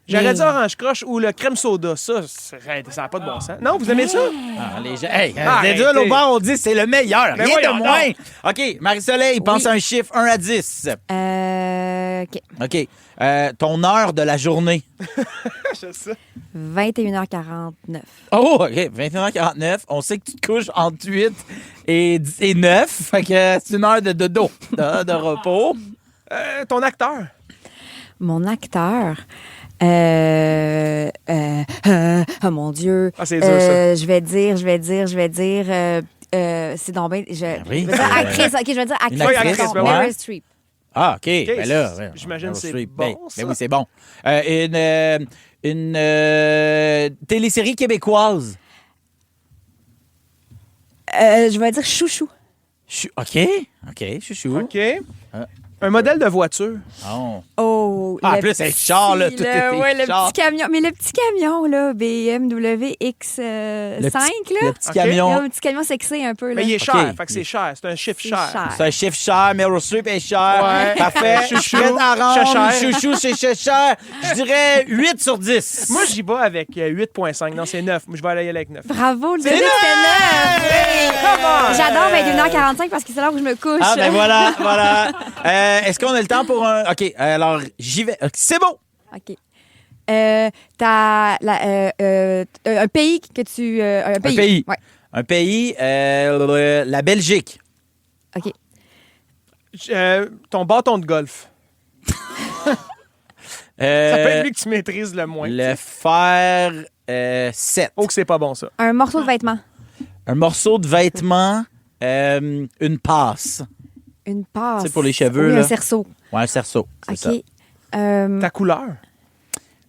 S5: J'aurais dit orange croche ou le crème soda. Ça n'a pas de bon sens. Non, vous aimez ça?
S4: Les gens... déjà, l'autre bord, on dit c'est le meilleur.
S5: Mais
S4: Rien de moins. OK, Marie-Soleil, pense à un chiffre 1 à 10.
S6: OK.
S4: OK. Ton heure de la journée.
S5: Je sais.
S6: 21h49.
S4: Oh, OK. 21h49. On sait que tu te couches entre 8 et 9. Fait que c'est une heure de dodo, de repos.
S5: Ton acteur.
S6: Mon acteur... oh mon Dieu.
S5: Ah, c'est dur, ça.
S6: Je vais dire... c'est donc bien...
S4: Oui,
S6: actrice. OK, je vais dire actrice.
S4: Une actrice,
S6: Meryl
S4: ouais.
S6: Streep.
S4: Ah, OK. Ben là,
S5: j'imagine que c'est
S4: Streep.
S5: bon, ça.
S4: Ben oui, c'est bon. Une télésérie québécoise.
S6: Je vais dire chouchou.
S4: OK, chouchou.
S5: OK. Un modèle de voiture.
S6: Oh.
S4: En plus, c'est char, là. Tout
S6: le petit camion. Mais le petit camion, là, BMW X5, là.
S4: Le petit camion.
S6: Un petit camion sexy un peu, là.
S5: Mais il est cher. Fait que c'est cher. C'est un chiffre cher.
S4: C'est un chiffre cher. Meryl Streep est cher.
S5: Ouais.
S4: Parfait.
S5: Chouchou.
S4: Fred Aron,
S5: Cher.
S4: chouchou, c'est cher. Je dirais 8 sur 10.
S5: Moi, j'y vais avec 8,5. Non, c'est 9. Moi, je vais aller avec 9.
S6: Bravo, le
S5: C'est
S6: bébé, c'était 9.
S5: Come on!
S6: J'adore 21h45 parce que c'est là où je me couche.
S4: Ah, ben voilà. Est-ce qu'on a le temps pour un... OK, alors, j'y vais. C'est bon.
S6: OK. T'as un pays que tu... un pays. Ouais.
S4: Un pays, la Belgique.
S6: OK.
S5: Ton bâton de golf. Ça peut être lui que tu maîtrises le moins.
S4: Le fer 7.
S5: Oh, que c'est pas bon, ça.
S6: Un morceau de vêtement.
S4: Un morceau de vêtement, une passe.
S6: Une passe.
S4: C'est pour les cheveux,
S6: oui,
S4: là.
S6: Un cerceau.
S4: Ouais, un cerceau. C'est ça.
S5: Ta couleur?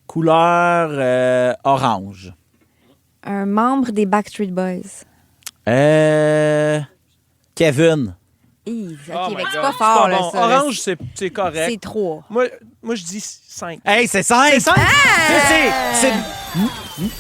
S4: Couleur orange.
S6: Un membre des Backstreet Boys.
S4: Kevin.
S6: OK,
S5: Oh my
S6: c'est
S5: God.
S6: pas fort, là,
S5: bon.
S6: ça.
S5: Orange, c'est correct.
S6: C'est 3.
S5: Moi, je dis 5.
S4: Hey, c'est 5!
S5: C'est 5?
S4: C'est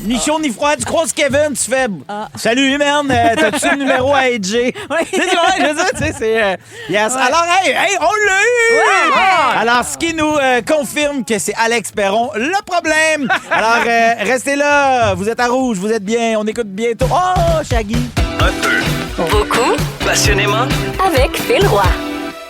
S4: ni chaud ni froid. Tu croises Kevin, tu fais salut, man, t'as-tu le numéro à AJ? Oui. Tu sais, je veux dire, tu sais, c'est. Yes. Alors, hey, on l'a eu!
S6: Ouais.
S4: Alors, ce qui nous confirme que c'est Alex Perron le problème. Alors, restez là. Vous êtes à rouge, vous êtes bien. On écoute bientôt. Oh, Shaggy!
S7: Un peu.
S3: Beaucoup.
S7: Passionnément.
S3: Avec Phil Roy.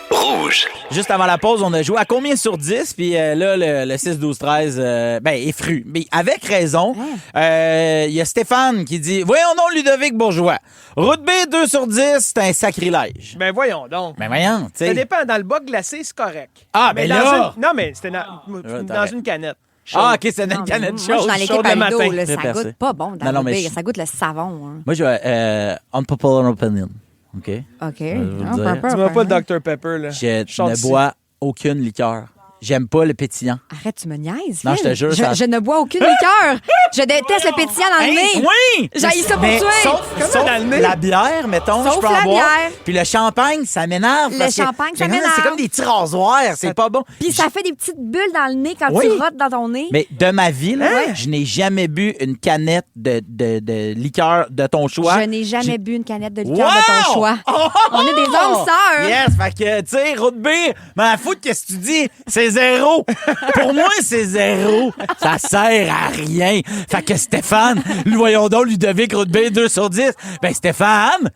S7: Rouge.
S4: Juste avant la pause, on a joué à combien sur 10? Puis là, le 6-12-13 est fru. Mais avec raison, il y a Stéphane qui dit « Voyons donc Ludovic Bourgeois. Route B, 2 sur 10, c'est un sacrilège. »
S5: Ben voyons donc.
S4: Ben voyons, tu sais.
S5: Ça dépend. Dans le bas glacé, c'est correct.
S4: Ah, ben là!
S5: Non, mais c'était dans une canette. Chaude.
S4: Ah, OK, c'est dans une canette
S6: Moi, je suis
S4: chaude.
S6: dans l'équipe
S5: chaude
S6: à
S5: le
S6: Ludo,
S5: matin.
S6: là, ça
S4: Très
S6: goûte pas bon dans
S4: Non,
S6: le
S4: mais
S6: big. Ça goûte le savon. Hein.
S4: Moi, je vais unpopular opinion. OK?
S6: OK.
S4: vais vous
S6: Ah,
S4: dire.
S6: pepper,
S5: Tu m'as pas
S6: pepper.
S5: le Dr Pepper, là.
S4: Je ne bois aucune liqueur. J'aime pas le pétillant.
S6: Arrête, tu me niaises.
S4: Non,
S6: Phil.
S4: je te jure, ça-
S6: Je ne bois aucune liqueur. Je déteste le pétillant dans le nez.
S4: Oui!
S6: J'haïs ça pour
S4: Mais
S6: tuer.
S4: Sauf
S5: dans le nez?
S4: la bière, mettons,
S6: Sauf
S4: je peux
S6: la
S4: en boire.
S6: bière.
S4: Puis le champagne, ça m'énerve.
S6: Le
S4: parce que-
S6: champagne, ça
S4: Non,
S6: m'énerve.
S4: C'est comme des petits rasoirs, c'est pas bon.
S6: Puis ça fait des petites bulles dans le nez quand
S4: Oui.
S6: tu rotes dans ton nez.
S4: Mais de ma vie, là,
S6: Ouais.
S4: je n'ai jamais bu une canette de liqueur de ton choix.
S6: Je n'ai jamais
S4: J'ai-
S6: bu une canette de liqueur de ton choix.
S4: Oh!
S6: On est des hommes sœurs.
S4: Yes, fait que, tu sais, route B, m'en foutre qu'est-ce que tu dis. C'est c'est zéro. Pour moi, c'est zéro. Ça sert à rien. Fait que Stéphane, lui, voyons donc, Ludovic Roudbé, 2 sur 10. Ben, Stéphane,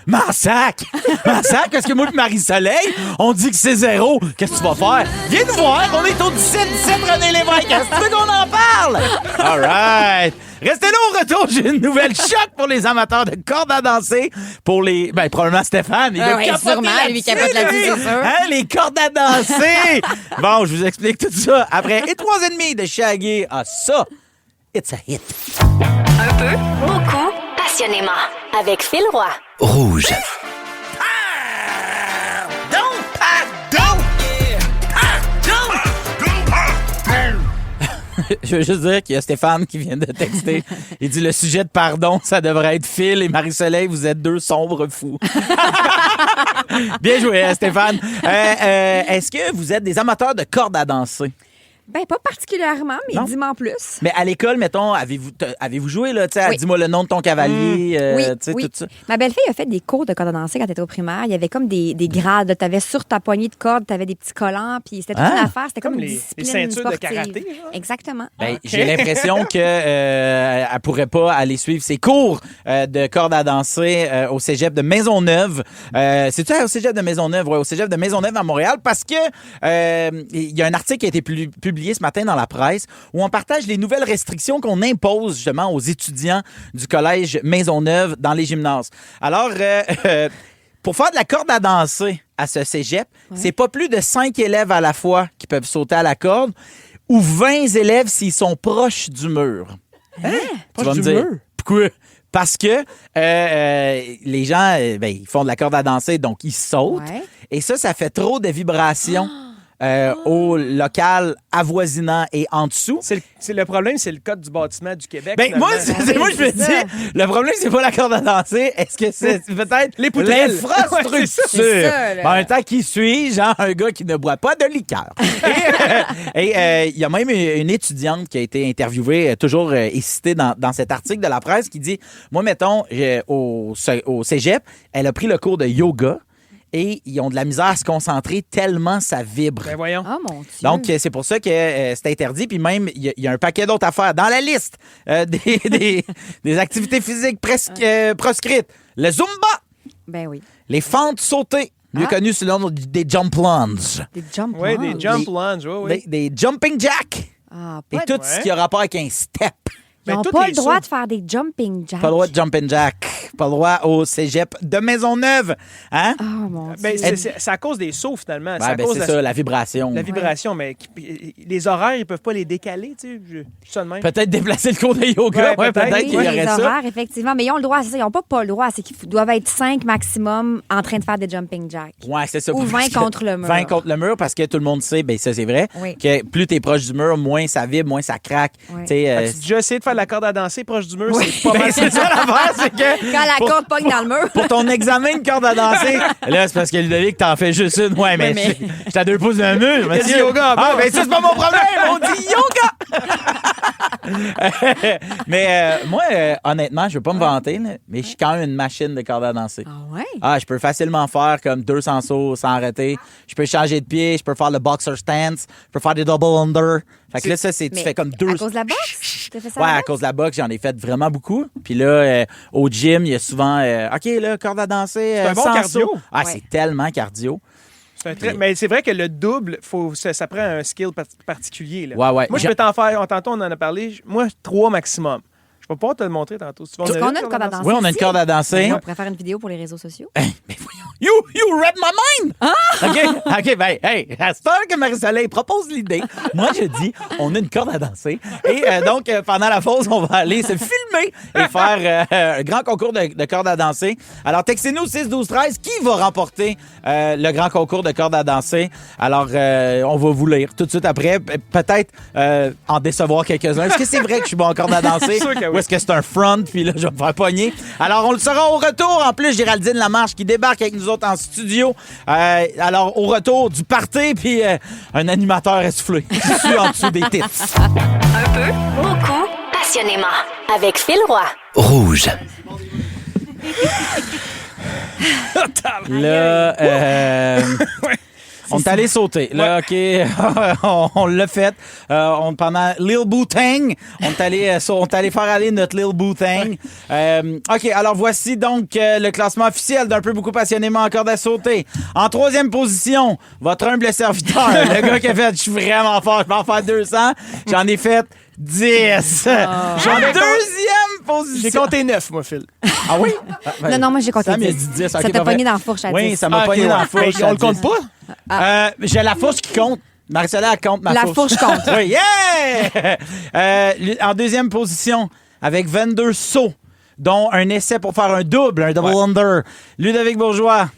S4: m'en sac, parce que moi et Marie-Soleil, on dit que c'est zéro. Qu'est-ce que tu vas faire? Viens nous voir, on est au 17-17 René Lévesque. Qu'est-ce que tu veux qu'on en parle? All right. Restez là au retour, j'ai une nouvelle choc pour les amateurs de cordes à danser. Pour les... Ben, probablement Stéphane. Il
S6: oui, sûrement, lui capote là-dessus, c'est sûr.
S4: Hein, les cordes à danser. Bon, je vous explique tout ça. Après Et 3,5 de Shaggy. Ah, ça, it's a hit.
S3: Un peu, beaucoup, passionnément. Avec Phil Roy.
S7: Rouge.
S4: Je veux juste dire qu'il y a Stéphane qui vient de texter. Il dit le sujet de pardon, ça devrait être Phil et Marie-Soleil, vous êtes 2 sombres fous. Bien joué, Stéphane. Est-ce que vous êtes des amateurs de cordes à danser?
S6: Ben, pas particulièrement, mais dis-moi en plus.
S4: Mais à l'école, mettons, avez-vous joué, là, tu sais, dis-moi le nom de ton cavalier,
S6: oui.
S4: tout ça?
S6: Ma belle-fille a fait des cours de corde à danser quand elle était au primaire. Il y avait comme des grades. Tu avais sur ta poignée de corde, tu avais des petits collants, puis c'était toute une affaire. C'était comme une discipline
S5: les ceintures
S6: sportive.
S5: de karaté. Genre.
S6: Exactement.
S4: Ben, j'ai l'impression que elle pourrait pas aller suivre ses cours de corde à danser au cégep de Maisonneuve. C'est-tu au cégep de Maisonneuve? Oui, au cégep de Maisonneuve à Montréal, parce que il y a un article qui a été publié ce matin dans la presse où on partage les nouvelles restrictions qu'on impose justement aux étudiants du collège Maisonneuve dans les gymnases. Alors, pour faire de la corde à danser à ce cégep, c'est pas plus de 5 élèves à la fois qui peuvent sauter à la corde ou 20 élèves s'ils sont proches du mur.
S5: Hein?
S4: Tu vas me dire, pourquoi? Parce que les gens, ils font de la corde à danser, donc ils sautent. Ouais. Et ça fait trop de vibrations. Au local avoisinant et en dessous.
S5: C'est le problème, c'est le code du bâtiment du Québec.
S4: Ben, moi, je me dis, le problème, c'est pas la corde à danser. Est-ce que c'est peut-être l'infrastructure? En même temps, qui suis, genre un gars qui ne boit pas de liqueur. Et il y a même une étudiante qui a été interviewée, toujours et citée dans cet article de la presse, qui dit, moi, mettons, au cégep, elle a pris le cours de yoga. Et ils ont de la misère à se concentrer tellement ça vibre.
S5: Ben voyons.
S6: Oh mon Dieu.
S4: Donc, c'est pour ça que c'est interdit. Puis même, il y a un paquet d'autres affaires dans la liste des activités physiques proscrites. Le Zumba.
S6: Ben oui.
S4: Les fentes sautées, mieux connues sous le nom des jump lunges.
S6: Des jump lunges.
S5: Oui, des jump lunges, oui.
S4: Des jumping jacks. Et tout ce qui a rapport avec un step.
S6: Ils n'ont pas le droit de faire des jumping jacks.
S4: Pas le droit de jumping jack. Pas le droit au cégep de Maisonneuve. Hein?
S6: Oh, mon Dieu.
S5: Ben, c'est à cause des sauts, finalement.
S4: C'est ça, la vibration.
S5: La vibration, mais les horaires, ils peuvent pas les décaler, tu sais.
S4: Peut-être déplacer le cours de yoga.
S5: Ouais,
S4: peut-être qu'il y aurait
S6: les
S4: ça.
S6: horaires, effectivement. Mais ils ont le droit, c'est ça. Ils n'ont pas le droit. C'est qu'ils doivent être 5 maximum en train de faire des jumping jacks.
S4: Ouais, c'est ça.
S6: Ou 20 contre le mur.
S4: 20 contre le mur, parce que tout le monde sait, ben ça, c'est vrai, que plus tu es proche du mur, moins ça vibre, moins ça craque.
S6: Oui.
S5: As-tu déjà essayé de faire de la corde à danser proche du mur? C'est pas mal.
S4: C'est ça l'affaire, c'est que...
S6: Quand la corde pogne dans le mur.
S4: Pour ton examen de corde à danser, là, c'est parce que Ludovic, t'en fais juste une. Ouais, mais je suis à 2 pouces d'un mur.
S5: Il y a du yoga.
S4: Ben ça, c'est pas mon problème. On dit yoga. Mais moi, honnêtement, je veux pas me vanter, là, mais je suis quand même une machine de corde à danser.
S6: Ah ouais?
S4: Je peux facilement faire comme 200 sauts sans arrêter. Je peux changer de pied, je peux faire le boxer stance, je peux faire des double under. Fait que là, ça, tu fais comme 2...
S6: À cause de la boxe? T'as fait ça
S4: à cause de la boxe, j'en ai fait vraiment beaucoup. Puis là, au gym, il y a souvent... OK, là, corde à danser,
S5: c'est un bon cardio.
S4: C'est tellement cardio.
S5: Mais c'est vrai que le double, ça prend un skill particulier. Là.
S4: Ouais.
S5: Moi, je peux t'en faire... Tantôt, on en a parlé. Moi, 3 maximum. Je vais pouvoir te le montrer tantôt.
S6: Est-ce qu'on a une corde à danser?
S4: Oui, on a une corde à danser.
S6: On pourrait faire une vidéo pour les réseaux sociaux.
S4: Mais voyons. You read my mind! OK, ben, hey, à cette heure que Marie-Soleil propose l'idée, moi, je dis, on a une corde à danser. Et donc, pendant la pause, on va aller se filmer et faire un grand concours de corde à danser. Alors, textez-nous 6-12-13. Qui va remporter le grand concours de corde à danser? Alors, on va vous lire tout de suite après. Peut-être en décevoir quelques-uns. Est-ce que c'est vrai que je suis bon en corde à danser? Ou est-ce que c'est un front, puis là, je vais me faire pogner? Alors, on le saura au retour. En plus, Géraldine Lamarche qui débarque avec nous autres en studio. Alors, au retour du party, puis un animateur essoufflé qui suit en dessous des tits.
S3: Un peu, beaucoup, passionnément. Avec Phil Roy.
S7: Rouge.
S4: Là, On est allé sauter. Là, OK, on l'a fait. Pendant Lil Bootang, on est allé faire aller notre Lil Bootang. OK, alors voici donc le classement officiel d'un peu beaucoup passionnément en corde à sauter. En 3e position, votre humble serviteur, le gars qui a fait « Je suis vraiment fort, je vais en faire 200 ». J'en ai fait 10. J'en ai 2e position.
S5: J'ai compté 9, moi, Phil.
S4: Ah oui?
S6: Non, moi, j'ai compté 10.
S4: Dit 10.
S6: Ça t'a pogné dans la fourche à 10.
S4: Oui, ça m'a pogné dans la fourche.
S5: On le compte pas?
S4: J'ai la fourche qui compte. Marie-Soleil, elle compte ma fourche.
S6: La fourche compte.
S4: Oui, yeah! En 2e position, avec 22 sauts, dont un essai pour faire un double under. Ludovic Bourgeois.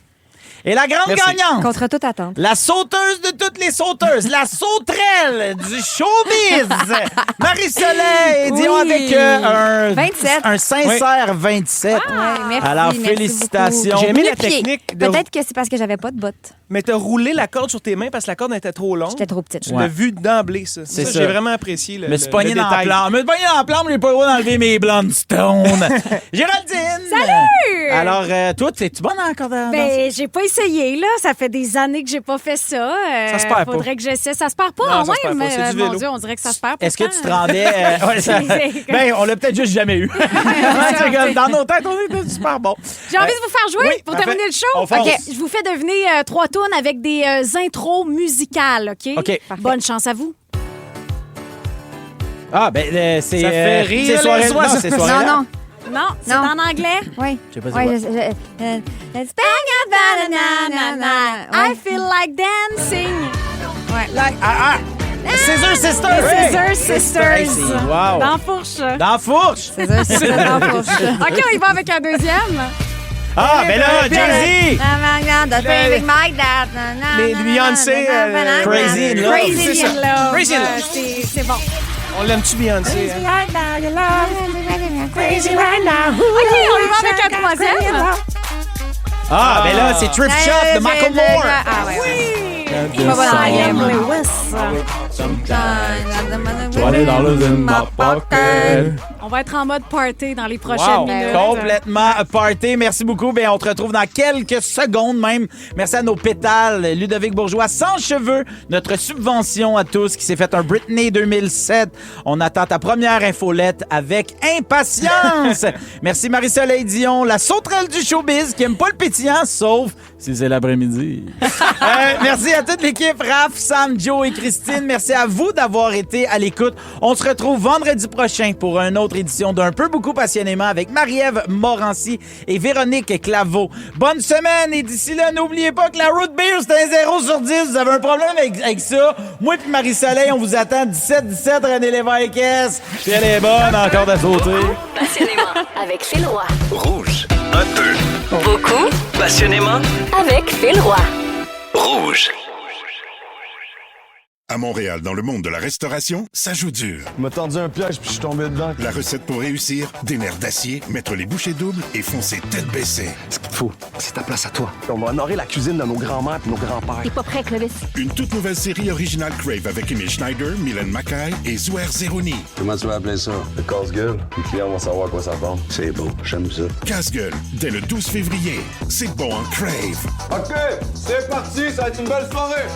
S4: Et la grande gagnante.
S6: Contre toute attente.
S4: La sauteuse de toutes les sauteuses. La sauterelle du showbiz. Marie-Soleil. Disons avec un sincère 27.
S6: Merci,
S4: alors,
S6: merci
S4: félicitations.
S6: beaucoup.
S5: J'ai aimé la technique.
S6: Peut-être que c'est parce que j'avais pas de bottes.
S5: Mais t'as roulé la corde sur tes mains parce que la corde était trop longue.
S6: J'étais trop petite.
S5: Tu l'as vu d'emblée, ça.
S4: C'est ça.
S5: J'ai vraiment apprécié le
S4: Me suis pogné dans la
S5: détail.
S4: plante. Mais j'ai pas le droit d'enlever mes Blundstone. Géraldine!
S18: Salut!
S4: Alors, toi, es-tu bonne en corde à danser?
S18: Ben, j'ai pas essayé, là. Ça fait des années que j'ai pas fait ça.
S5: Ça se perd pas.
S18: Faudrait que j'essaie. Ça se perd pas,
S5: Non,
S18: en
S5: ça se perd
S18: même.
S5: pas. C'est du
S18: Mon
S5: vélo.
S18: Dieu, on dirait que ça se perd pas.
S4: Est-ce que tu te rendais... Ben, on l'a peut-être juste jamais eu. Dans nos têtes, on est super bon.
S18: J'ai envie de vous faire jouer
S4: oui,
S18: pour
S4: parfait.
S18: terminer le show.
S4: On fonce.
S18: OK, je vous fais deviner 3 tunes avec des intros musicales, OK?
S4: OK.
S18: Bonne chance à vous.
S4: Ah, ben, c'est...
S5: Ça fait rire
S4: c'est soirée...
S5: les oiseaux.
S4: Non, c'est soirée
S6: Non.
S18: Non, c'est en anglais.
S6: Oui.
S4: Je sais pas
S6: Ouais,
S4: c'est quoi.
S6: Let's
S18: I feel like dancing.
S4: Scissor Sisters!
S18: Scissor Sisters.
S4: Hey, c'est- wow.
S18: Dans la fourche.
S4: Dans la fourche!
S6: C'est dans la fourche.
S18: OK, on y va avec un deuxième.
S4: Ah, ben là, Jay-Z!
S5: Les Beyoncé,
S4: Crazy in Love.
S18: Crazy
S5: C'est ça.
S18: in Love.
S5: Crazy in Love.
S18: C'est bon.
S5: On l'aime-tu, Beyoncé? hein?
S18: Crazy right now. OK, on y va avec un troisième.
S4: Ah, ben là, c'est Thrift Shop de Michael Moore.
S6: Ah, ouais, ouais.
S18: On va voir Liam Lewis.
S4: $20 in my pocket.
S18: On va être en mode party dans les prochaines minutes.
S4: Complètement party. Merci beaucoup. Ben, on te retrouve dans quelques secondes même. Merci à nos pétales. Ludovic Bourgeois, sans cheveux, notre subvention à tous qui s'est fait un Britney 2007. On attend ta première infolette avec impatience. Merci Marie-Soleil Dion, la sauterelle du showbiz qui aime pas le pétillant, sauf si c'est l'après-midi. Merci à toute l'équipe, Raph, Sam, Joe et Christine. Merci à vous d'avoir été à l'écoute. On se retrouve vendredi prochain pour une autre édition d'Un peu beaucoup passionnément avec Marie-Ève Morancy et Véronique Claveau. Bonne semaine et d'ici là, n'oubliez pas que la root beer, c'est un 0 sur 10. Vous avez un problème avec ça? Moi puis Marie-Soleil, on vous attend 17-17 René Lévesque. Puis elle est bonne encore de sauter.
S3: Passionnément avec Phil Roy.
S7: Rouge. Un peu.
S3: Beaucoup.
S7: Passionnément.
S3: Avec Phil Roy.
S7: Rouge.
S8: À Montréal, dans le monde de la restauration, ça joue dur.
S14: Il m'a tendu un piège puis je suis tombé dedans.
S8: La recette pour réussir, des nerfs d'acier, mettre les bouchées doubles et foncer tête baissée.
S14: Ce qu'il te faut, c'est ta place à toi. On va honorer la cuisine de nos grands-mères et nos grands-pères.
S3: T'es pas prêt, Clovis?
S8: Une toute nouvelle série originale Crave avec Emile Schneider, Mylène Mackay et Zouer Zeroni.
S9: Comment tu vas appeler ça? Le casse-gueule. Les clients vont savoir à quoi ça ressemble. C'est beau, j'aime ça.
S8: Casse-gueule, dès le 12 février. C'est bon en Crave.
S14: OK, c'est parti, ça va être une belle soirée.